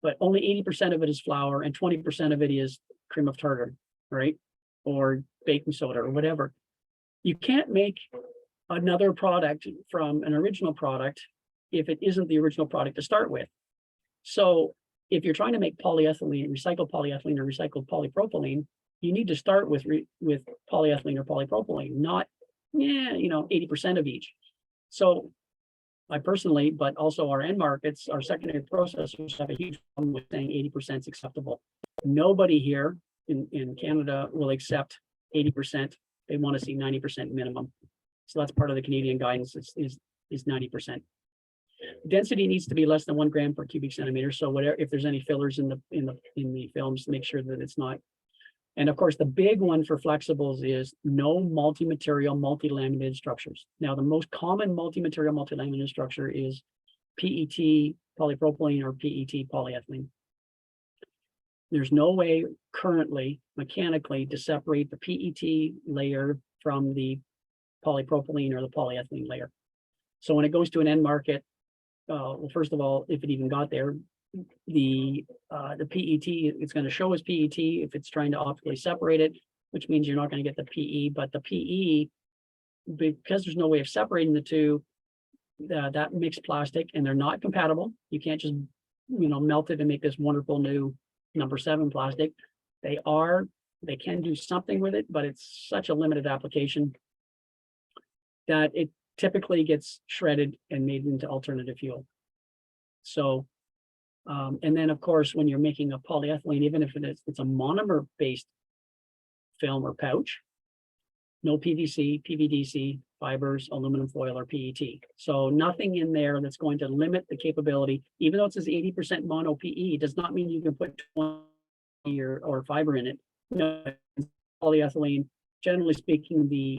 but only 80% of it is flour and 20% of it is cream of tartar, right? Or baking soda or whatever. You can't make another product from an original product if it isn't the original product to start with. So if you're trying to make polyethylene, recycled polyethylene or recycled polypropylene, you need to start with polyethylene or polypropylene, not 80% of each. So I personally, but also our end markets, our secondary processors have a huge problem with saying 80% is acceptable. Nobody here in Canada will accept 80%. They want to see 90% minimum. So that's part of the Canadian guidance is 90%. Density needs to be less than 1 gram per cubic centimeter. So whatever, if there's any fillers in the films, make sure that it's not. And of course, the big one for flexibles is no multi-material, multi-laminated structures. Now, the most common multi-material, multi-laminated structure is PET polypropylene or PET polyethylene. There's no way currently mechanically to separate the PET layer from the polypropylene or the polyethylene layer. So when it goes to an end market, well, first of all, if it even got there, the PET, it's going to show as PET if it's trying to optically separate it, which means you're not going to get the PE, but the PE, because there's no way of separating the two, that mixed plastic, and they're not compatible. You can't just, melt it and make this wonderful new number 7 plastic. They can do something with it, but it's such a limited application that it typically gets shredded and made into alternative fuel. So, and then of course, when you're making a polyethylene, even if it's a monomer based film or pouch, no PVC, PVDC, fibers, aluminum foil, or PET. So nothing in there that's going to limit the capability, even though it says 80% mono PE, does not mean you can put 20 or fiber in it. Polyethylene, generally speaking, the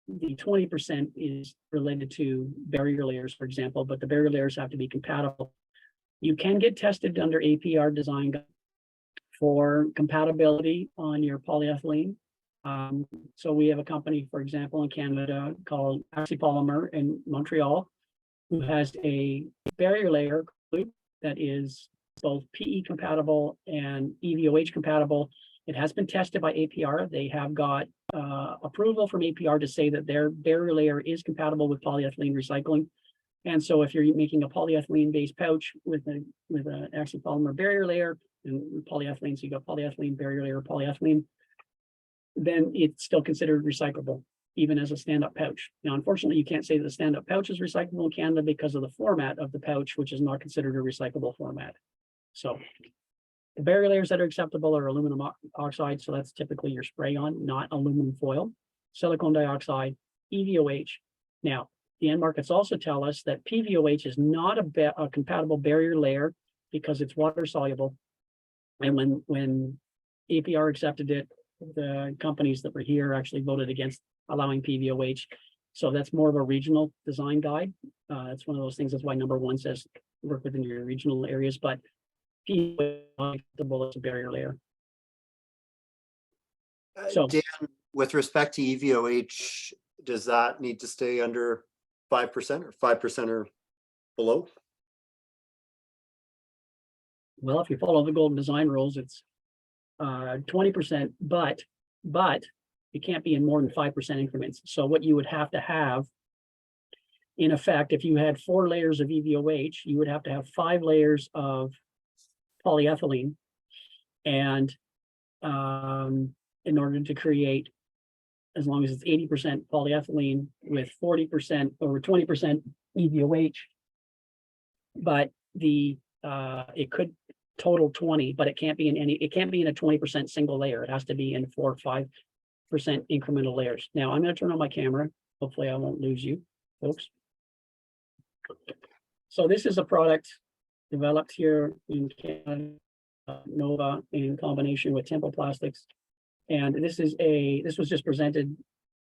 20% is related to barrier layers, for example, but the barrier layers have to be compatible. You can get tested under APR design for compatibility on your polyethylene. So we have a company, for example, in Canada called Axipolymer in Montreal, who has a barrier layer that is both PE compatible and EVOH compatible. It has been tested by APR. They have got approval from APR to say that their barrier layer is compatible with polyethylene recycling. And so if you're making a polyethylene-based pouch with an Axipolymer barrier layer and polyethylene, so you got polyethylene, barrier layer, polyethylene, then it's still considered recyclable, even as a stand-up pouch. Now, unfortunately, you can't say that the stand-up pouch is recyclable in Canada because of the format of the pouch, which is not considered a recyclable format. So the barrier layers that are acceptable are aluminum oxide, so that's typically your spray-on, not aluminum foil, silicone dioxide, EVOH. Now, the end markets also tell us that PVOH is not a compatible barrier layer because it's water soluble. And when APR accepted it, the companies that were here actually voted against allowing PVOH. So that's more of a regional design guide. It's one of those things. That's why number 1 says work within your regional areas, but PVOH is a barrier layer. So- Dan, with respect to EVOH, does that need to stay under 5% or 5% or below? Well, if you follow the golden design rules, it's 20%, but it can't be in more than 5% increments. So what you would have to have, in effect, if you had 4 layers of EVOH, you would have to have 5 layers of polyethylene, and in order to create, as long as it's 80% polyethylene with 40% or 20% EVOH, but it could total 20, but it can't be in a 20% single layer. It has to be in 4 or 5% incremental layers. Now I'm going to turn on my camera. Hopefully I won't lose you, folks. So this is a product developed here in Canada, Nova, in combination with Temple Plastics. And this was just presented,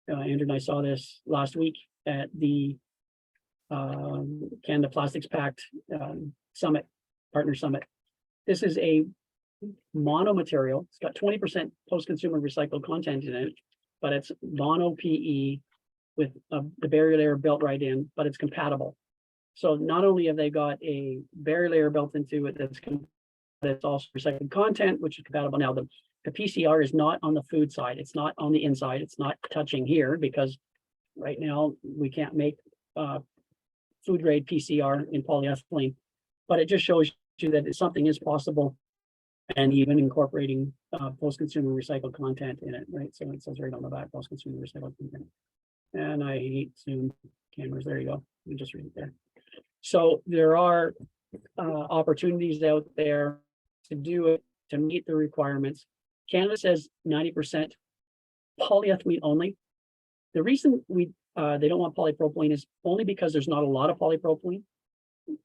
Andrew and I saw this last week at the Canada Plastics Pact Summit, Partner Summit. This is a mono material. It's got 20% post-consumer recycled content in it, but it's mono PE with the barrier layer built right in, but it's compatible. So not only have they got a barrier layer built into it that's also recycled content, which is compatible. Now the PCR is not on the food side. It's not on the inside. It's not touching here because right now we can't make food grade PCR in polyethylene, but it just shows you that something is possible, and even incorporating post-consumer recycled content in it, right? So it says right on the back, post-consumer recycled content. And I hate Zoom cameras. There you go. You just read it there. So there are opportunities out there to do it, to meet the requirements. Canada says 90% polyethylene only. The reason they don't want polypropylene is only because there's not a lot of polypropylene.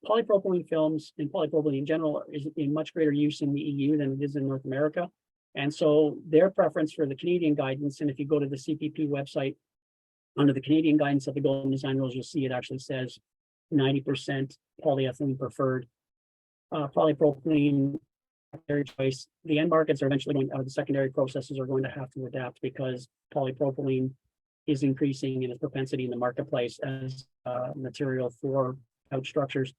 Polypropylene films and polypropylene in general is in much greater use in the EU than it is in North America. And so their preference for the Canadian guidance, and if you go to the CPP website, under the Canadian guidance of the Golden Design Rules, you'll see it actually says 90% polyethylene preferred. Polypropylene, secondary choice. The end markets are eventually going, the secondary processes are going to have to adapt because polypropylene is increasing in its propensity in the marketplace as material for pouch structures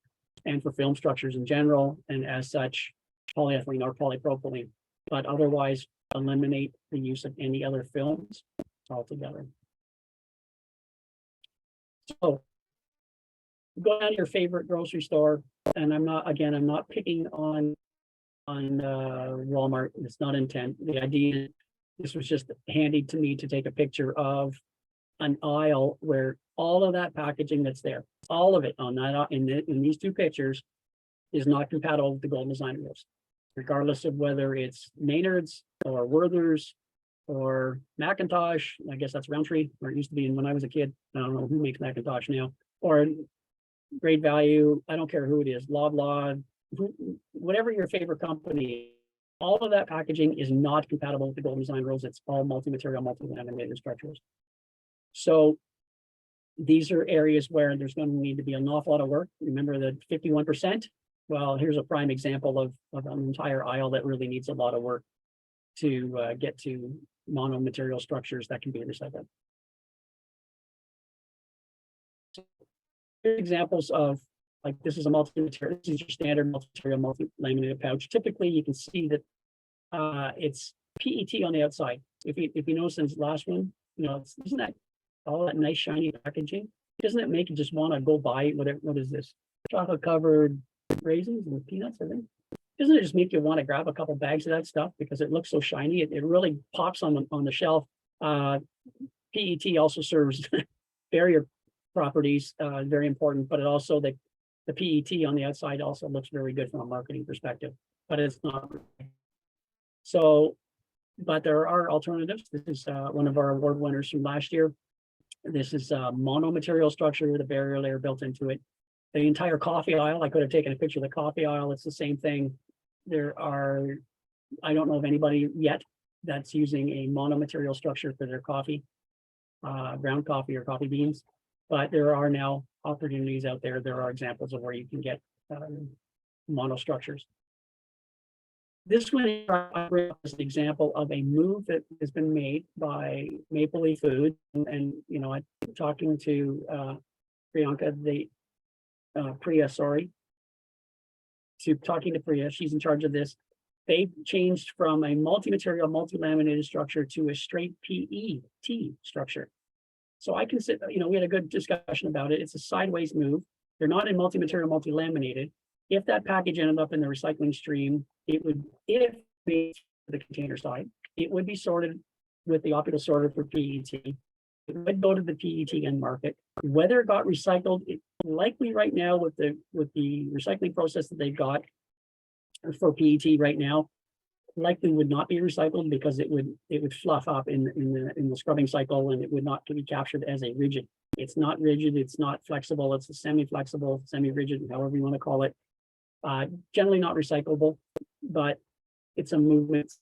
and for film structures in general, and as such, polyethylene or polypropylene, but otherwise eliminate the use of any other films altogether. So go down to your favorite grocery store, and I'm not picking on Walmart. It's not intent. The idea, this was just handy to me to take a picture of an aisle where all of that packaging that's there, all of it on that in these 2 pictures is not compatible with the Golden Design Rules, regardless of whether it's Maynard's or Werther's or Macintosh. I guess that's Roundtree, or it used to be when I was a kid. I don't know who makes Macintosh now, or Great Value. I don't care who it is, Loblaw, whatever your favorite company. All of that packaging is not compatible with the Golden Design Rules. It's all multi-material, multi-laminated structures. So these are areas where there's going to need to be an awful lot of work. Remember the 51%? Well, here's a prime example of an entire aisle that really needs a lot of work to get to mono material structures that can be recycled. Examples of, like, this is a multi-material, this is your standard multi-material, multi-laminated pouch. Typically, you can see that it's PET on the outside. If you notice in this last one, isn't that all that nice shiny packaging? Doesn't it make you just want to go buy whatever? What is this? Chocolate covered raisins and peanuts, I think. Doesn't it just make you want to grab a couple bags of that stuff because it looks so shiny? It really pops on the shelf. PET also serves barrier properties, very important, but it also the PET on the outside also looks very good from a marketing perspective, but it's not. So, but there are alternatives. This is one of our award winners from last year. This is a mono-material structure with a barrier layer built into it. The entire coffee aisle, I could have taken a picture of the coffee aisle. It's the same thing. There are, I don't know of anybody yet that's using a mono-material structure for their coffee, ground coffee or coffee beans. But there are now opportunities out there. There are examples of where you can get mono structures. This one I bring up as an example of a move that has been made by Maple Leaf Food, and you know, I'm talking to Priyanka, Priya, sorry, talking to Priya. She's in charge of this. They changed from a multi-material, multi-laminated structure to a straight PET structure. So I can sit, you know, we had a good discussion about it. It's a sideways move. They're not in multi-material, multi-laminated. If that package ended up in the recycling stream, it would, if the container side, it would be sorted with the optical sorter for PET. It would go to the PET end market. Whether it got recycled, it likely right now with the recycling process that they've got for PET right now, likely would not be recycled because it would fluff up in the scrubbing cycle, and it would not be captured as a rigid. It's not rigid, it's not flexible, it's a semi-flexible, semi-rigid, however you want to call it. Generally not recyclable, but it's a movement.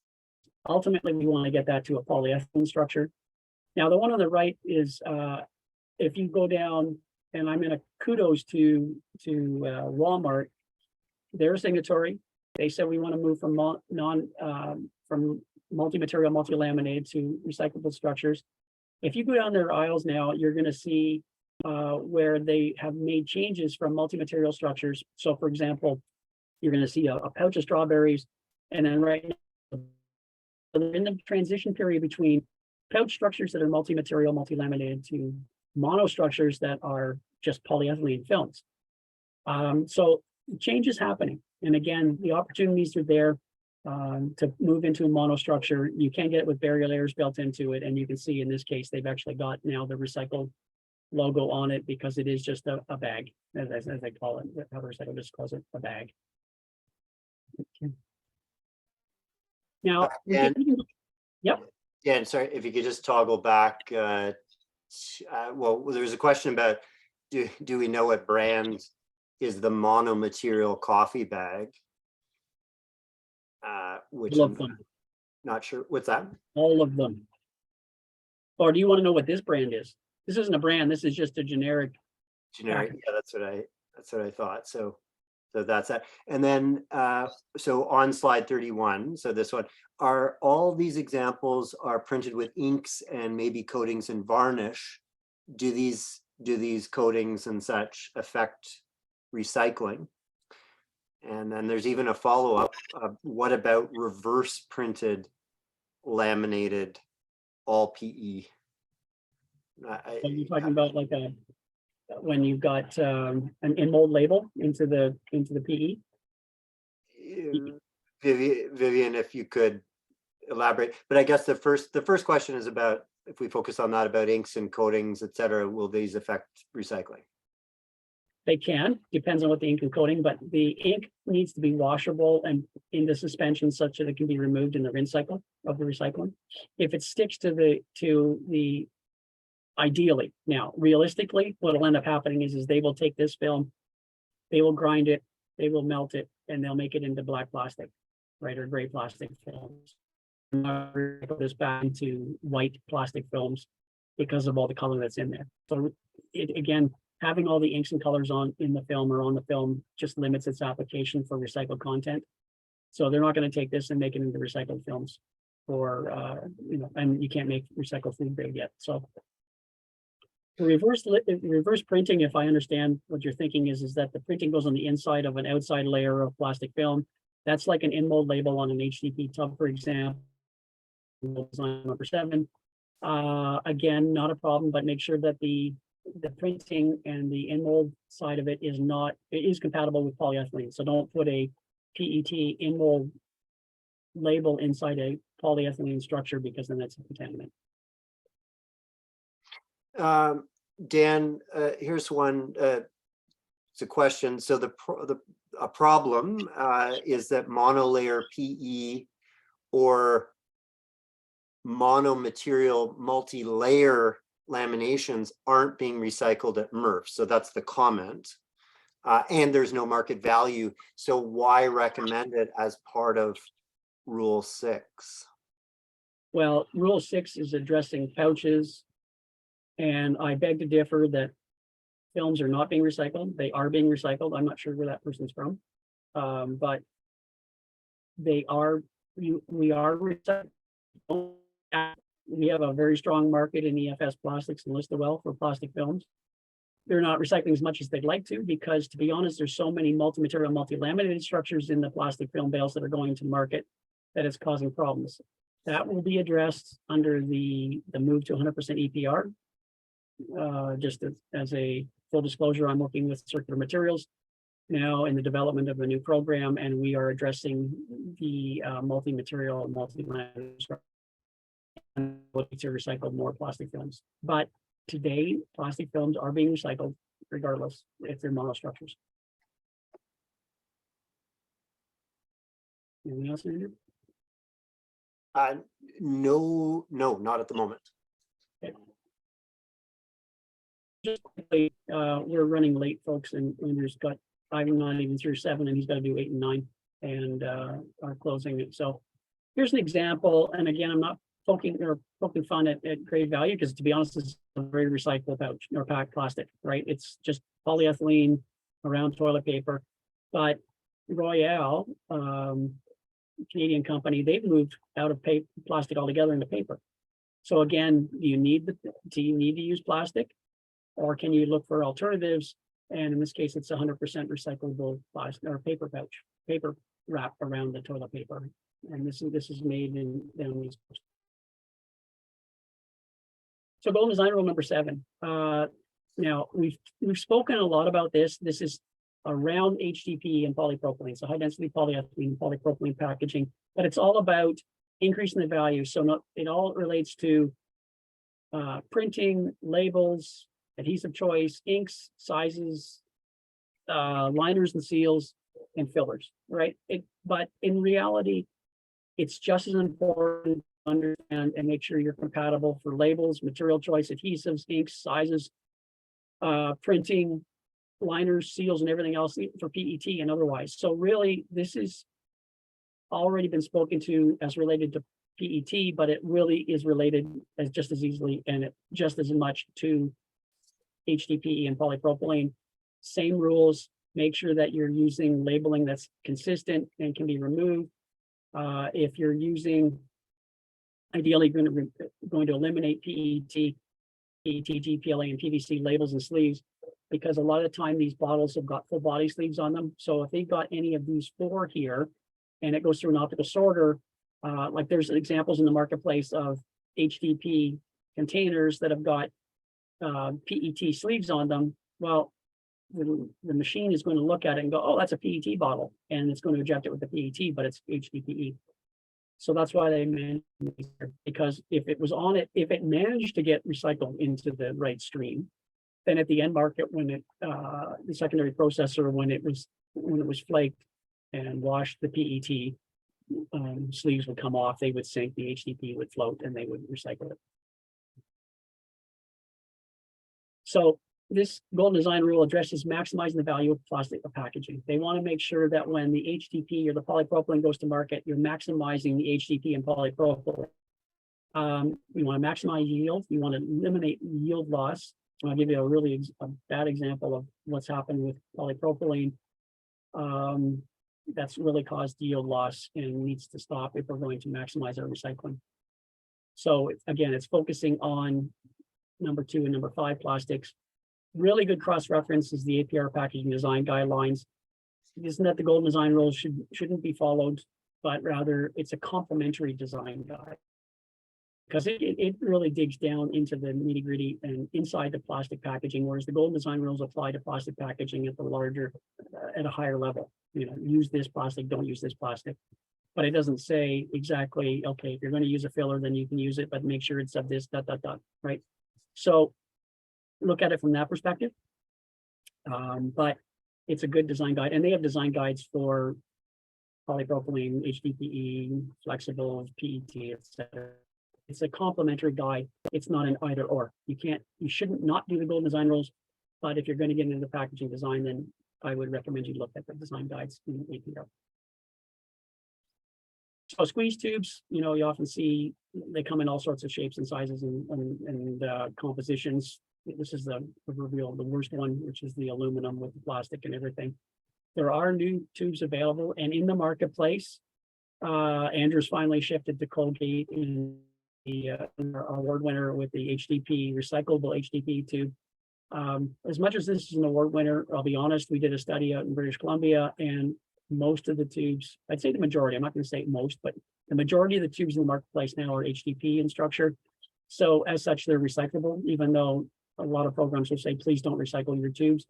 Ultimately, we want to get that to a polyethylene structure. Now, the one on the right is, if you go down, and I'm in a kudos to Walmart, they're signatory. They said we want to move from from multi-material, multi-laminated to recyclable structures. If you go down their aisles now, you're going to see where they have made changes from multi-material structures. So, for example, you're going to see a pouch of strawberries, and then right now, in the transition period between pouch structures that are multi-material, multi-laminated to mono structures that are just polyethylene films. So change is happening. And again, the opportunities are there to move into a mono structure. You can get it with barrier layers built into it. And you can see in this case, they've actually got now the recycled logo on it because it is just a bag, as they call it. How recycle just calls it a bag. Okay. Now, And- yep. Yeah, and sorry, if you could just toggle back. Well, there's a question about do we know what brand is the mono material coffee bag? Which All I'm of them. not sure. What's that? All of them. Or do you want to know what this brand is? This isn't a brand. This is just a generic. Generic. Yeah, that's what I thought. So that's that. And then so on slide 31, so this one, are all these examples are printed with inks and maybe coatings and varnish. Do these coatings and such affect recycling? And then there's even a follow-up. What about reverse printed, laminated, all PE? Are you talking about like when you've got an in-mold label into the PE? Vivian, if you could elaborate. But I guess the first question is about, if we focus on that, about inks and coatings, et cetera, will these affect recycling? They can, depends on what the ink and coating, but the ink needs to be washable and into suspension such that it can be removed in the rinse cycle of the recycling. If it sticks to the ideally, now realistically, what will end up happening is they will take this film, they will grind it, they will melt it, and they'll make it into black plastic, right, or gray plastic films. Put this back into white plastic films because of all the color that's in there. So again, having all the inks and colors in the film or on the film just limits its application for recycled content. So they're not going to take this and make it into recycled films for, and you can't make recycled food grade yet. So the reverse printing, if I understand what you're thinking, is that the printing goes on the inside of an outside layer of plastic film. That's like an in-mold label on an HDP tub, for example. Design number 7. Again, not a problem, but make sure that the printing and the in-mold side of it is compatible with polyethylene. So don't put a PET in-mold label inside a polyethylene structure because then that's a contaminant. Dan, here's one. It's a question. So a problem is that monolayer PE or monomaterial multi-layer laminations aren't being recycled at MRF. So that's the comment. And there's no market value. So why recommend it as part of Rule 6? Well, Rule 6 is addressing pouches. And I beg to differ that films are not being recycled. They are being recycled. I'm not sure where that person's from. But they are, we are recycling. We have a very strong market in EFS plastics and List-A-Well for plastic films. They're not recycling as much as they'd like to, because to be honest, there's so many multi-material, multi-laminated structures in the plastic film bales that are going to market that it's causing problems. That will be addressed under the move to 100% EPR. Just as a full disclosure, I'm working with Circular Materials now in the development of a new program, and we are addressing the multi-material, multi-laminated structure and looking to recycle more plastic films. But today, plastic films are being recycled regardless if they're monostructures. Anything else, Andrew? No, not at the moment. Just quickly, we're running late, folks, and Andrew's got, I'm not even through 7, and he's got to do 8 and 9, and are closing it. So here's an example, and again, I'm not poking fun at grade value, because to be honest, it's a very recyclable pouch or packed plastic, right? It's just polyethylene around toilet paper. But Royale, Canadian company, they've moved out of plastic altogether into paper. So again, do you need to use plastic, or can you look for alternatives? And in this case, it's 100% recyclable plastic or paper pouch, paper wrap around the toilet paper. And this is made in down the East Coast. So Golden Design Rule number 7. Now we've spoken a lot about this. This is around HDPE and polypropylene, so high density polyethylene and polypropylene packaging, but it's all about increasing the value. So it all relates to printing, labels, adhesive choice, inks, sizes, liners and seals, and fillers, right? But in reality, it's just as important to understand and make sure you're compatible for labels, material choice, adhesives, inks, sizes, printing, liners, seals, and everything else for PET and otherwise. So really, this is already been spoken to as related to PET, but it really is related as just as easily and just as much to HDPE and polypropylene. Same rules. Make sure that you're using labeling that's consistent and can be removed. If you're using, ideally going to eliminate PET, GPLA, and PVC labels and sleeves, because a lot of the time these bottles have got full body sleeves on them. So if they've got any of these 4 here, and it goes through an optical sorter, like there's examples in the marketplace of HDP containers that have got PET sleeves on them. Well, the machine is going to look at it and go, oh, that's a PET bottle, and it's going to eject it with the PET, but it's HDPE. So that's why they managed, because if it was on it, if it managed to get recycled into the right stream, then at the end market, when it the secondary processor, when it was flaked and washed, the PET sleeves would come off, they would sink, the HDPE would float, and they would recycle it. So this Golden Design Rule addresses maximizing the value of plastic packaging. They want to make sure that when the HDPE or the polypropylene goes to market, you're maximizing the HDPE and polypropylene. We want to maximize yield. We want to eliminate yield loss. I'll give you a really bad example of what's happened with polypropylene. That's really caused yield loss and needs to stop if we're going to maximize our recycling. So again, it's focusing on number 2 and number 5 plastics. Really good cross-reference is the APR packaging design guidelines. Isn't that the Golden Design Rules shouldn't be followed, but rather it's a complementary design guide, because it really digs down into the nitty-gritty and inside the plastic packaging, whereas the Golden Design Rules apply to plastic packaging at the larger, at a higher level. You know, use this plastic, don't use this plastic. But it doesn't say exactly, okay, if you're going to use a filler, then you can use it, but make sure it's of this, right? So look at it from that perspective. But it's a good design guide, and they have design guides for polypropylene, HDPE, flexibles, PET, etc. it's a complementary guide. It's not an either or. You shouldn't not do the golden design rules, but if you're going to get into the packaging design, then I would recommend you look at the design guides in APR. So squeeze tubes, you often see they come in all sorts of shapes and sizes and compositions. This is the reveal, the worst one, which is the aluminum with the plastic and everything. There are new tubes available and in the marketplace. Andrew's finally shifted to Colgate in the award winner with the HDP, recyclable HDP tube. As much as this is an award winner, I'll be honest, we did a study out in British Columbia and most of the tubes, I'd say the majority, I'm not going to say most, but the majority of the tubes in the marketplace now are HDP in structure. So as such, they're recyclable, even though a lot of programs will say, please don't recycle your tubes.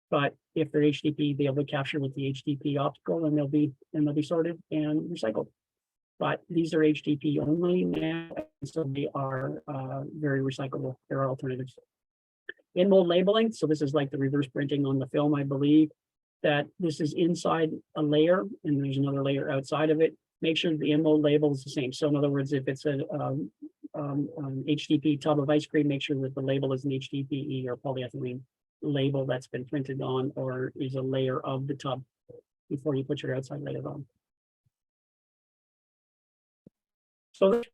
But if they're HDP, they'll be captured with the HDP optical and they'll be sorted and recycled. But these are HDP only now, so they are very recyclable. There are alternatives. In mold labeling, so this is like the reverse printing on the film, I believe, that this is inside a layer and there's another layer outside of it. Make sure the in mold label is the same. So in other words, if it's a HDP tub of ice cream, make sure that the label is an HDPE or polyethylene label that's been printed on or is a layer of the tub before you put your outside layer on. So that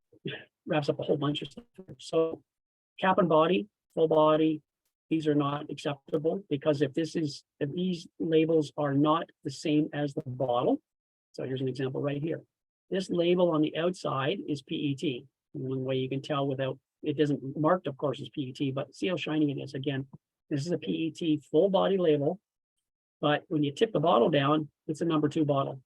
wraps up a whole bunch of stuff. So cap and body, full body, these are not acceptable because if these labels are not the same as the bottle. So here's an example right here. This label on the outside is PET. One way you can tell without, it doesn't marked, of course, as PET, but see how shiny it is. Again, this is a PET full body label, but when you tip the bottle down, it's a number 2 bottle.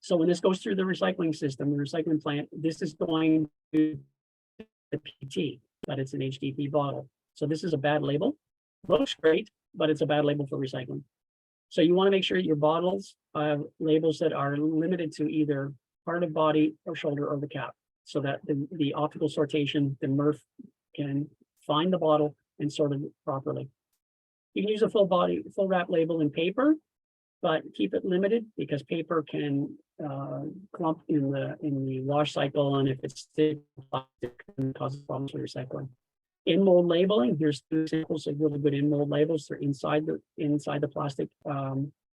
So when this goes through the recycling system, the recycling plant, this is going to the PET, but it's an HDP bottle. So this is a bad label. Looks great, but it's a bad label for recycling. So you want to make sure your bottles have labels that are limited to either part of body or shoulder or the cap, so that the optical sortation, the MRF, can find the bottle and sort it properly. You can use a full wrap label in paper, but keep it limited because paper can clump in the wash cycle, and if it's thick, plastic can cause problems with recycling. In mold labeling, here's 2 examples of really good in mold labels. They're inside the plastic,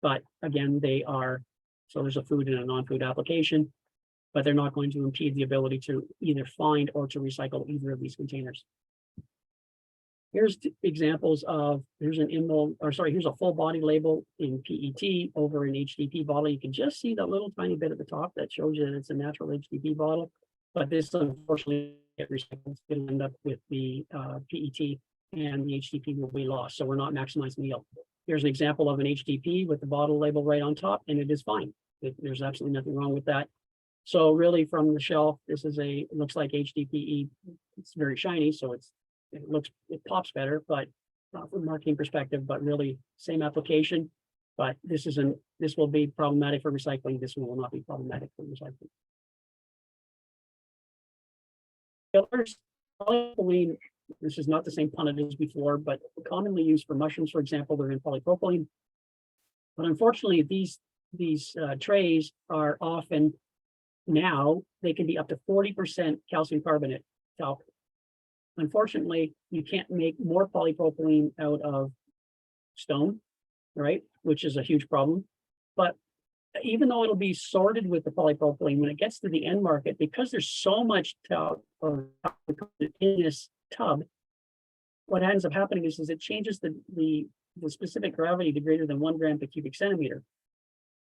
but again, they are, so there's a food and a non-food application, but they're not going to impede the ability to either find or to recycle either of these containers. Here's examples of, here's a full body label in PET over an HDP bottle. You can just see that little tiny bit at the top that shows you that it's a natural HDP bottle, but this unfortunately get recycled. It'll end up with the PET and the HDP will be lost. So we're not maximizing the yield. Here's an example of an HDP with the bottle label right on top, and it is fine. There's absolutely nothing wrong with that. So really from the shelf, this is it looks like HDPE. It's very shiny, so it pops better, but not from a marketing perspective, but really same application. But this will be problematic for recycling. This one will not be problematic for recycling. Fillers, polyethylene, this is not the same pun it is before, but commonly used for mushrooms, for example, they're in polypropylene. But unfortunately, these trays are often, now they can be up to 40% calcium carbonate talc. Unfortunately, you can't make more polypropylene out of stone, right? Which is a huge problem. But even though it'll be sorted with the polypropylene, when it gets to the end market, because there's so much talc in this tub, what ends up happening is it changes the specific gravity to greater than 1 gram per cubic centimeter.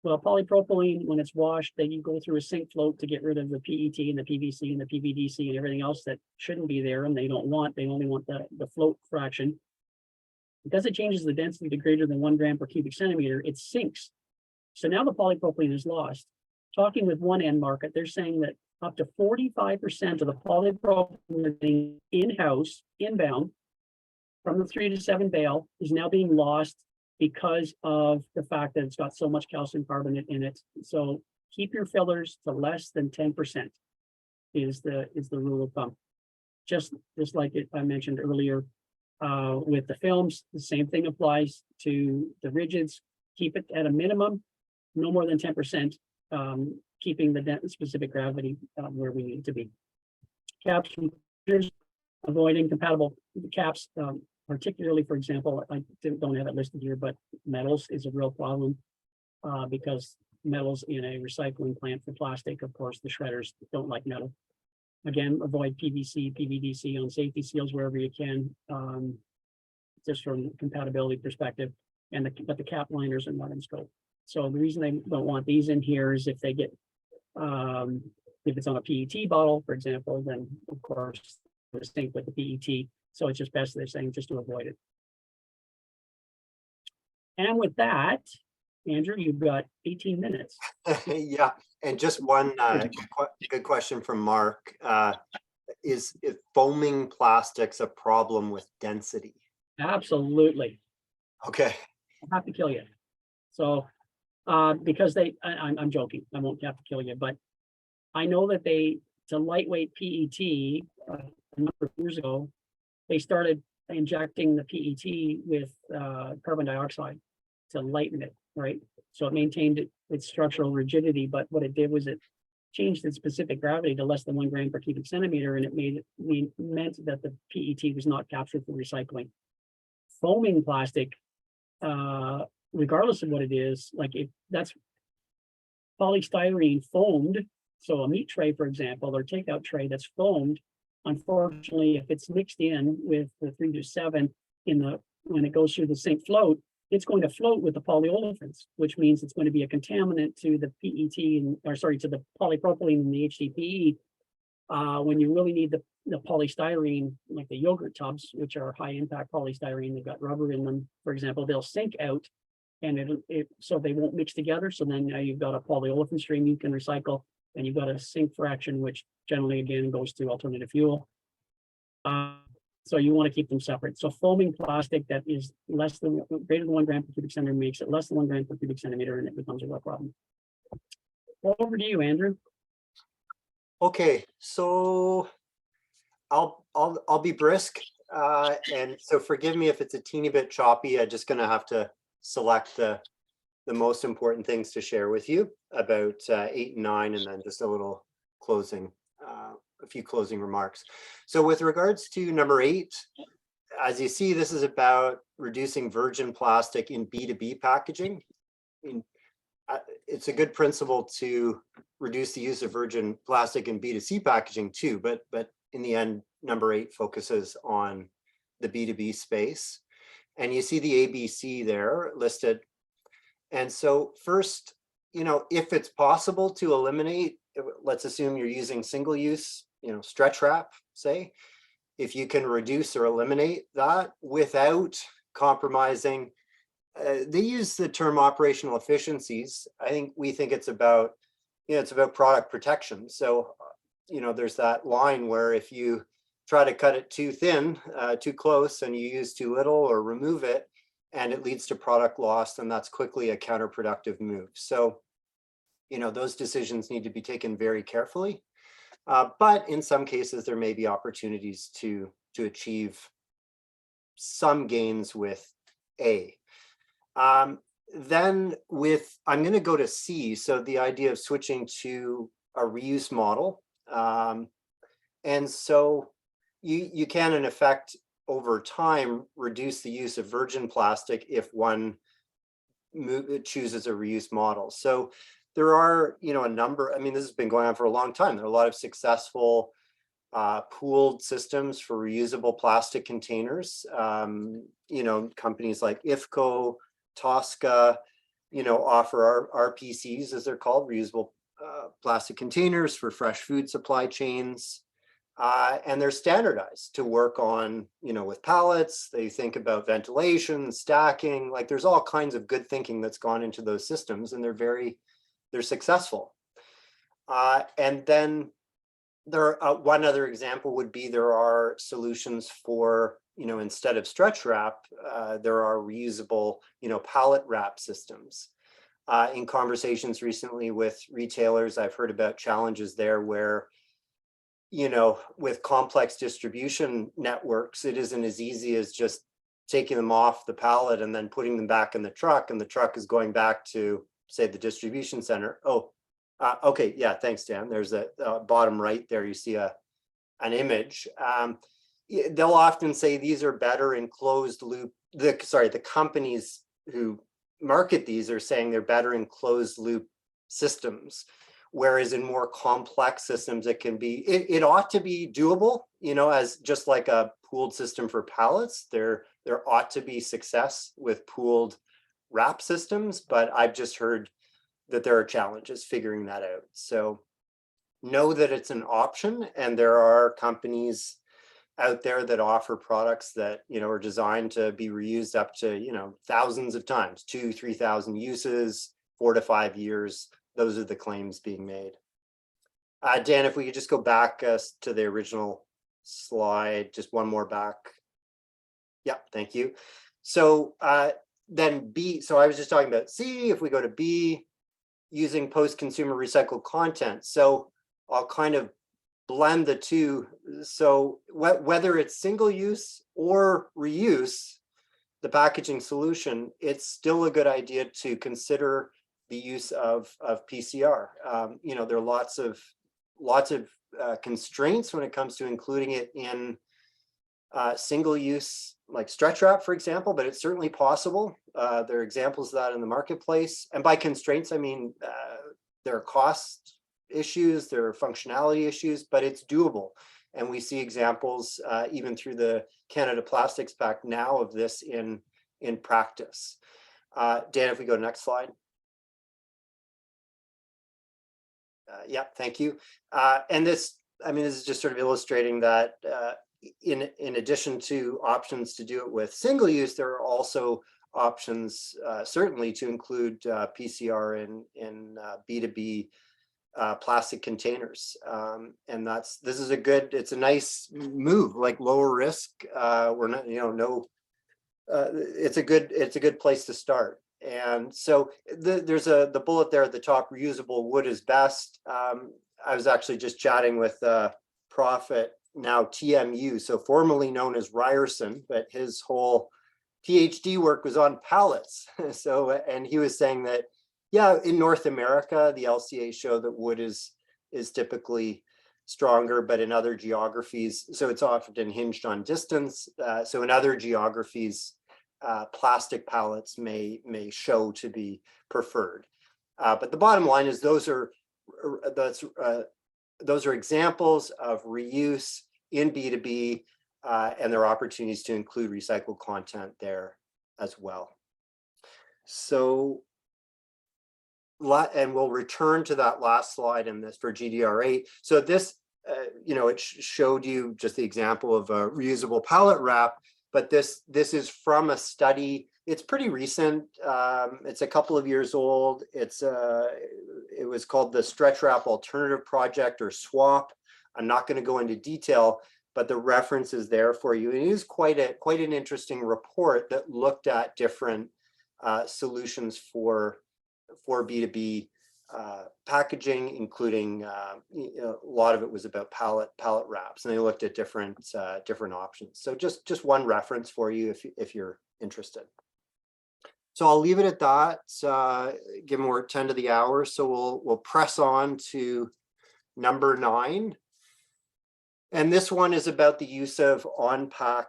Well, polypropylene, when it's washed, then you go through a sink float to get rid of the PET and the PVC and the PVDC and everything else that shouldn't be there, and they only want the float fraction. Because it changes the density to greater than 1 gram per cubic centimeter, it sinks. So now the polypropylene is lost. Talking with one end market, they're saying that up to 45% of the polypropylene in-house, inbound, from the 3 to 7 bale is now being lost because of the fact that it's got so much calcium carbonate in it. So keep your fillers to less than 10% is the rule of thumb. Just like I mentioned earlier with the films, the same thing applies to the rigids. Keep it at a minimum, no more than 10%, keeping the specific gravity where we need it to be. caps from computers, avoiding compatible caps, particularly, for example, I don't have it listed here, but metals is a real problem. Because metals in a recycling plant for plastic, of course, the shredders don't like metal. Again, avoid PVC, PVDC on safety seals wherever you can, just from a compatibility perspective. But the cap liners are not in scope. So the reason they don't want these in here is if they get, if it's on a PET bottle, for example, then of course the same with the PET. So it's just best, they're saying, just to avoid it. And with that, Andrew, you've got 18 minutes. Yeah, and just one good question from Mark. Is foaming plastics a problem with density? Absolutely. Okay. I have to kill you. So, because I'm joking, I won't have to kill you, but I know that to lightweight PET, a number of years ago, they started injecting the PET with carbon dioxide to lighten it, right? So it maintained its structural rigidity, but what it did was it changed its specific gravity to less than 1 gram per cubic centimeter, and it meant that the PET was not captured for recycling. Foaming plastic, regardless of what it is, like that's polystyrene foamed. So a meat tray, for example, or takeout tray that's foamed, unfortunately, if it's mixed in with the 3-7 when it goes through the sink float, it's going to float with the polyolefins, which means it's going to be a contaminant to the PET to the polypropylene and the HDPE. When you really need the polystyrene, like the yogurt tubs, which are high impact polystyrene, they've got rubber in them, for example, they'll sink out and so they won't mix together. So then now you've got a polyolefin stream you can recycle, and you've got a sink fraction, which generally again goes to alternative fuel. So you want to keep them separate. So foaming plastic that is greater than 1 gram per cubic centimeter makes it less than 1 gram per cubic centimeter, and it becomes a real problem. Over to you, Andrew. Okay, so I'll be brisk, and so forgive me if it's a teeny bit choppy. I'm just gonna have to select the most important things to share with you about 8 and 9, and then just a little closing. A few closing remarks. So with regards to number 8, as you see, this is about reducing virgin plastic in B2B packaging. It's a good principle to reduce the use of virgin plastic in B2C packaging too, but in the end, number 8 focuses on the B2B space. And you see the ABC there listed. And so first, if it's possible to eliminate, let's assume you're using single use, stretch wrap, say, if you can reduce or eliminate that without compromising, they use the term operational efficiencies. We think it's about, it's about product protection. So, there's that line where if you try to cut it too thin, too close, and you use too little or remove it, and it leads to product loss, then that's quickly a counterproductive move. So, those decisions need to be taken very carefully. But in some cases, there may be opportunities to achieve some gains with A. Then I'm going to go to C. So the idea of switching to a reuse model. And so you can, in effect, over time, reduce the use of virgin plastic if one chooses a reuse model. So there are, a number, this has been going on for a long time. There are a lot of successful pooled systems for reusable plastic containers. Companies like IFCO, Tosca, offer RPCs, as they're called, reusable plastic containers for fresh food supply chains. And they're standardized to work on, with pallets. They think about ventilation, stacking, like there's all kinds of good thinking that's gone into those systems, and they're successful. And then one other example would be there are solutions for, instead of stretch wrap, there are reusable, pallet wrap systems. In conversations recently with retailers, I've heard about challenges there where, with complex distribution networks, it isn't as easy as just taking them off the pallet and then putting them back in the truck, and the truck is going back to, say, the distribution center. Okay, yeah, thanks, Dan. There's a bottom right there, you see a an image, they'll often say these are better in closed loop. The companies who market these are saying they're better in closed loop systems, whereas in more complex systems, it ought to be doable, as just like a pooled system for pallets. There ought to be success with pooled wrap systems, but I've just heard that there are challenges figuring that out. So know that it's an option, and there are companies out there that offer products that are designed to be reused up to thousands of times, 2,000-3,000 uses, 4 to 5 years. Those are the claims being made. Dan, if we could just go back to the original slide, just one more back. Yeah, thank you. So then B, so I was just talking about C. If we go to B, using post-consumer recycled content. So I'll kind of blend the two. So whether it's single use or reuse, the packaging solution, it's still a good idea to consider the use of PCR. There are lots of constraints when it comes to including it in single use, like stretch wrap, for example, but it's certainly possible. There are examples of that in the marketplace. And by constraints, I mean, there are cost issues, there are functionality issues, but it's doable. And we see examples even through the Canada Plastics Pact now of this in practice. Dan, if we go to next slide. Yeah, thank you. And this is just sort of illustrating that in addition to options to do it with single use, there are also options certainly to include PCR in B2B plastic containers. And it's a nice move, like lower risk. We're not, it's a good place to start. And so there's the bullet there at the top, reusable wood is best. I was actually just chatting with Profit, now TMU, so formerly known as Ryerson, but his whole PhD work was on pallets. So, and he was saying that, yeah, in North America, the LCA show that wood is typically stronger, but in other geographies, so it's often hinged on distance. So in other geographies, plastic pallets may show to be preferred. But the bottom line is those are examples of reuse in B2B, and there are opportunities to include recycled content there as well. So, and we'll return to that last slide in this for GDR8. So this, it showed you just the example of a reusable pallet wrap, but this is from a study. It's pretty recent. It's a couple of years old. It was called the Stretch Wrap Alternative Project, or SWAP. I'm not going to go into detail, but the reference is there for you. It is quite an interesting report that looked at different solutions for B2B packaging, including a lot of it was about pallet wraps, and they looked at different options. So just one reference for you if you're interested. So I'll leave it at that, given we're 10 to the hour. So we'll press on to number 9. And this one is about the use of on-pack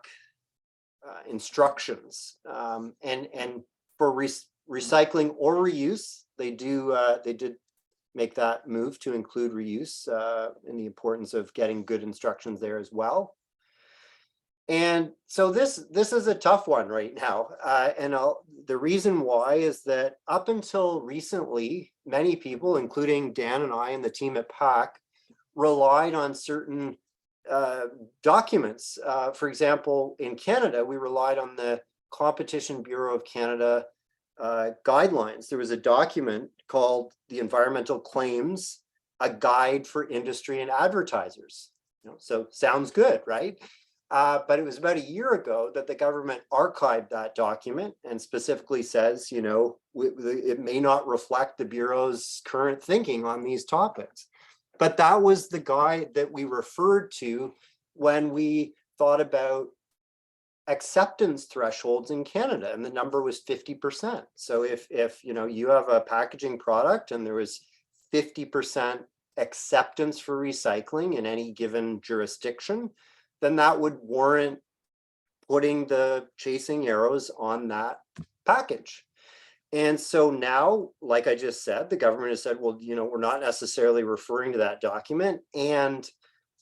instructions. And for recycling or reuse, they did make that move to include reuse, and the importance of getting good instructions there as well. And so this is a tough one right now. And the reason why is that up until recently, many people, including Dan and I and the team at PAC, relied on certain documents. For example, in Canada, we relied on the Competition Bureau of Canada guidelines. There was a document called the Environmental Claims, a Guide for Industry and Advertisers. So sounds good, right? But it was about a year ago that the government archived that document and specifically says, it may not reflect the Bureau's current thinking on these topics. But that was the guide that we referred to when we thought about acceptance thresholds in Canada, and the number was 50%. So if you have a packaging product and there was 50% acceptance for recycling in any given jurisdiction, then that would warrant putting the chasing arrows on that package. And so now, like I just said, the government has said, well, we're not necessarily referring to that document. And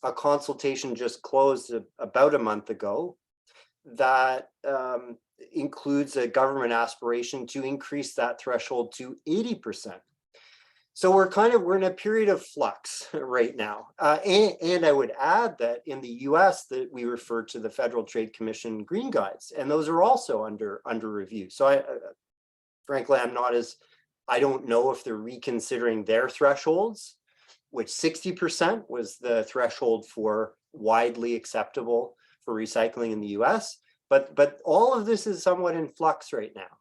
a consultation just closed about a month ago that includes a government aspiration to increase that threshold to 80%. So we're in a period of flux right now. And I would add that in the US that we refer to the Federal Trade Commission Green Guides, and those are also under review. So frankly, I don't know if they're reconsidering their thresholds, which 60% was the threshold for widely acceptable for recycling in the US. But all of this is somewhat in flux right now.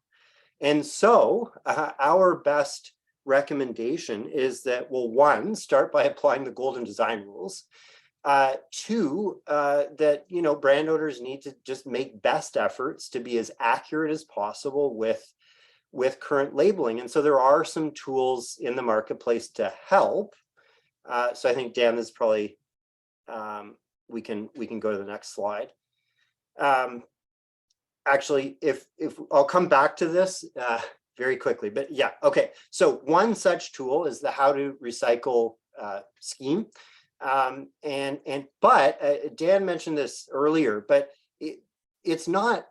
And so our best recommendation is that, well, one, start by applying the golden design rules. Two, that brand owners need to just make best efforts to be as accurate as possible with current labeling. And so there are some tools in the marketplace to help. So I think, Dan, this is probably we can go to the next slide. Actually, if I'll come back to this very quickly, but yeah, okay. So one such tool is the How to Recycle scheme, but Dan mentioned this earlier, but it's not.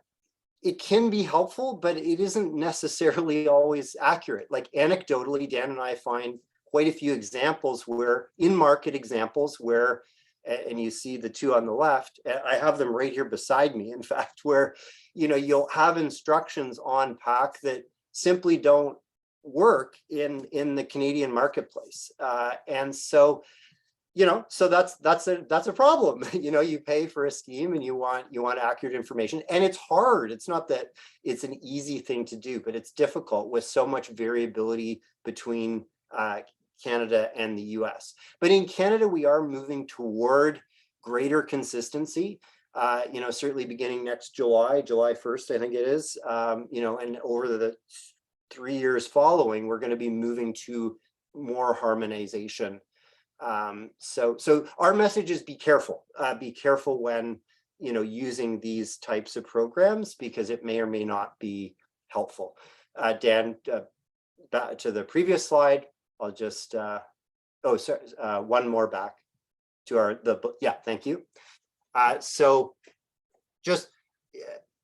It can be helpful, but it isn't necessarily always accurate. Like anecdotally, Dan and I find quite a few examples in-market examples where, and you see the two on the left, I have them right here beside me, in fact, where you'll have instructions on pack that simply don't work in the Canadian marketplace. And so, so that's a problem. You pay for a scheme and you want accurate information, and it's hard. It's not that it's an easy thing to do, but it's difficult with so much variability between Canada and the US. But in Canada, we are moving toward greater consistency. Certainly beginning next July 1st, I think it is, and over the 3 years following, we're going to be moving to more harmonization. So our message is be careful when, using these types of programs, because it may or may not be helpful. Dan, back to the previous slide. I'll just, one more back to thank you. So just,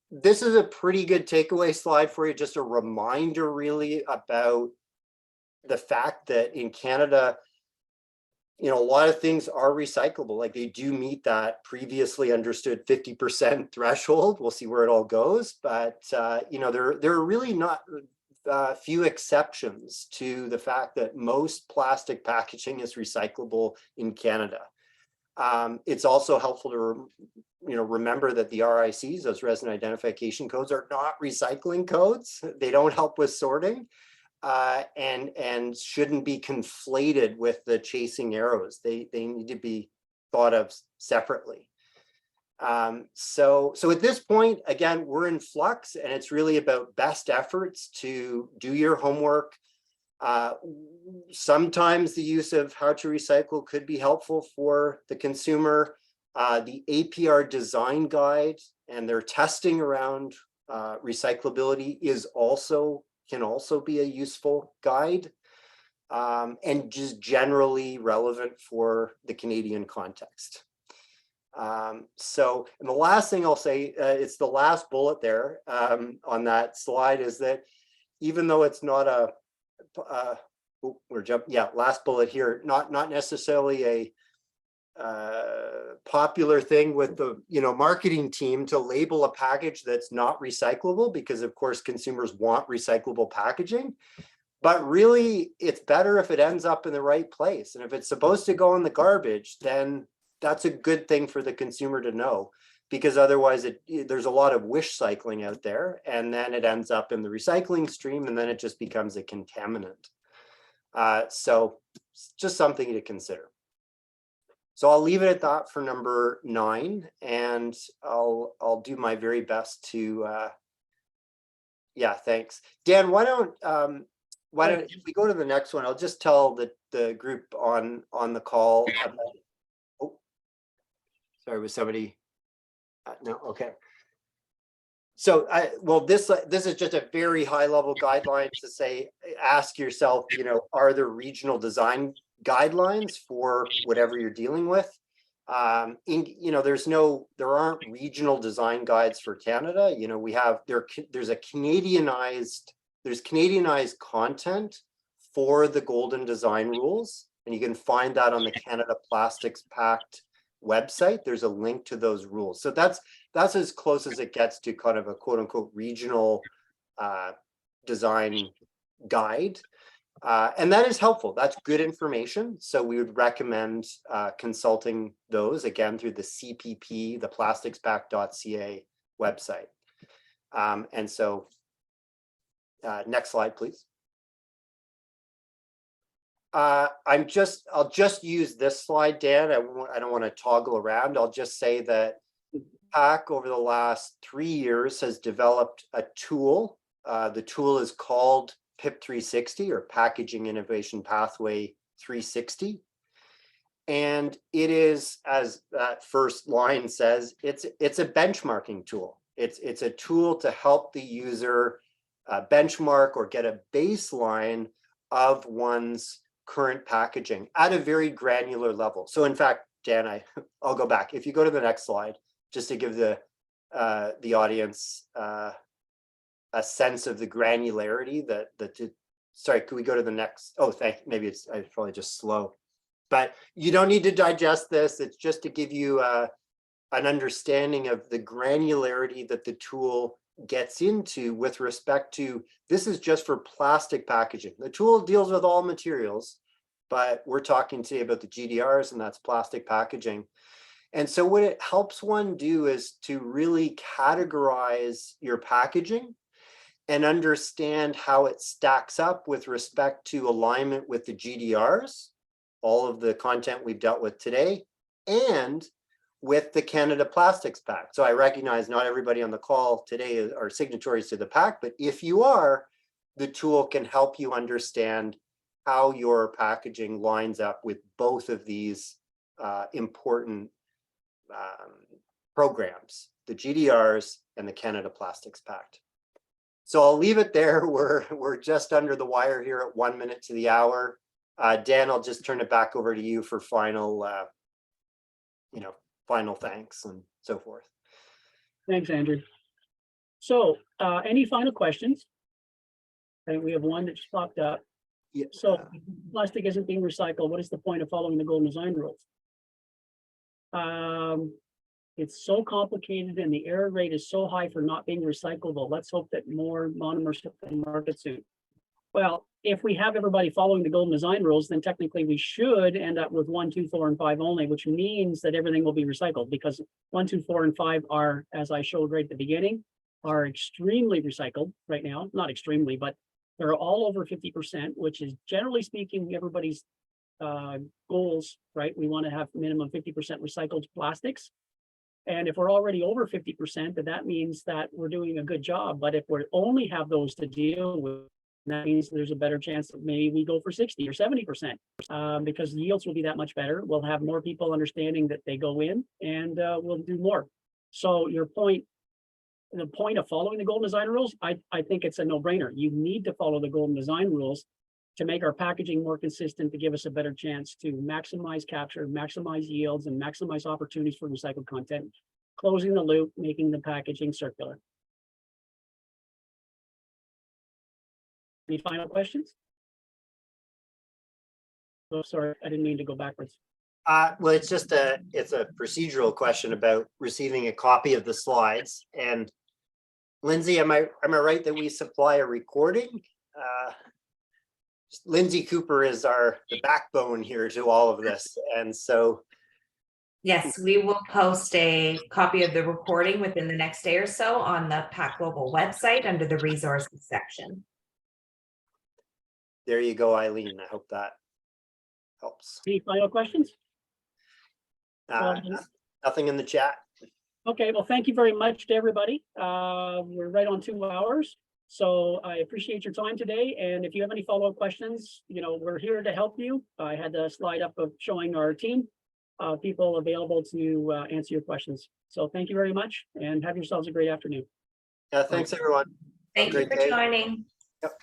this is a pretty good takeaway slide for you. Just a reminder really about the fact that in Canada, a lot of things are recyclable. Like they do meet that previously understood 50% threshold. We'll see where it all goes. But, there are really not few exceptions to the fact that most plastic packaging is recyclable in Canada. It's also helpful to remember that the RICs, those resident identification codes, are not recycling codes. They don't help with sorting, and shouldn't be conflated with the chasing arrows. They need to be thought of separately. So at this point, again, we're in flux, and it's really about best efforts to do your homework. Sometimes the use of How to Recycle could be helpful for the consumer. The APR design guide and their testing around recyclability can also be a useful guide, and just generally relevant for the Canadian context. And the last thing I'll say, it's the last bullet there on that slide, is that even though it's not last bullet here, not necessarily a popular thing with the marketing team to label a package that's not recyclable, because of course consumers want recyclable packaging, but really it's better if it ends up in the right place. And if it's supposed to go in the garbage, then that's a good thing for the consumer to know, because otherwise there's a lot of wish cycling out there, and then it ends up in the recycling stream, and then it just becomes a contaminant. So just something to consider. So I'll leave it at that for number 9, and I'll do my very best to, thanks. Dan, why why don't, if we go to the next one, I'll just tell the group on the call about, oh, sorry, was somebody, no, okay. So this is just a very high level guideline to say, ask yourself, are there regional design guidelines for whatever you're dealing with? There aren't regional design guides for Canada. There's Canadianized content for the Golden Design Rules, and you can find that on the Canada Plastics Pact website. There's a link to those rules. So that's as close as it gets to kind of a quote unquote regional design guide. And that is helpful. That's good information. So we would recommend consulting those again through the CPP, the plasticspact.ca website. And so next slide, please. I'll just use this slide, Dan. I don't want to toggle around. I'll just say that PAC over the last 3 years has developed a tool. The tool is called PIP 360, or Packaging Innovation Pathway 360. And it is, as that first line says, it's a benchmarking tool. It's a tool to help the user benchmark or get a baseline of one's current packaging at a very granular level. So in fact, Dan, I'll go back. If you go to the next slide, just to give the audience a sense of the granularity sorry, could we go to the next? Oh, maybe it's probably just slow, but you don't need to digest this. It's just to give you an understanding of the granularity that the tool gets into with respect to, this is just for plastic packaging. The tool deals with all materials, but we're talking today about the GDRs, and that's plastic packaging. And so what it helps one do is to really categorize your packaging and understand how it stacks up with respect to alignment with the GDRs, all of the content we've dealt with today, and with the Canada Plastics Pact. So I recognize not everybody on the call today are signatories to the pact, but if you are, the tool can help you understand how your packaging lines up with both of these important programs, the GDRs and the Canada Plastics Pact. So I'll leave it there. We're just under the wire here at 1 minute to the hour. Dan, I'll just turn it back over to you for final thanks and so forth. Thanks, Andrew. So any final questions? I think we have one that just popped up. Yeah. So plastic isn't being recycled. What is the point of following the Golden Design Rules? It's so complicated and the error rate is so high for not being recyclable. Let's hope that more monomers hit the market soon. Well, if we have everybody following the Golden Design Rules, then technically we should end up with 1, 2, 4, and 5 only, which means that everything will be recycled, because 1, 2, 4, and 5 are, as I showed right at the beginning, are extremely recycled right now. Not extremely, but they're all over 50%, which is generally speaking everybody's goals, right? We want to have minimum 50% recycled plastics. And if we're already over 50%, then that means that we're doing a good job. But if we only have those to deal with, that means there's a better chance that maybe we go for 60 or 70%, because the yields will be that much better. We'll have more people understanding that they go in, and we'll do more. So your point, the point of following the Golden Design Rules, I think it's a no-brainer. You need to follow the Golden Design Rules to make our packaging more consistent, to give us a better chance to maximize capture, maximize yields, and maximize opportunities for recycled content, closing the loop, making the packaging circular. Any final questions? Oh, sorry, I didn't mean to go backwards. Well, it's a procedural question about receiving a copy of the slides. And Lindsay, am I right that we supply a recording? Lindsay Cooper is the backbone here to all of this. And so. Yes, we will post a copy of the recording within the next day or so on the PAC Global website under the resources section. There you go, Eileen. I hope that helps. Any final questions? Nothing in the chat. Okay, well, thank you very much to everybody. We're right on 2 hours. So I appreciate your time today. And if you have any follow-up questions, we're here to help you. I had the slide up of showing our team, people available to answer your questions. So thank you very much and have yourselves a great afternoon. Yeah, thanks everyone. Thank you Great for day. joining. Yep.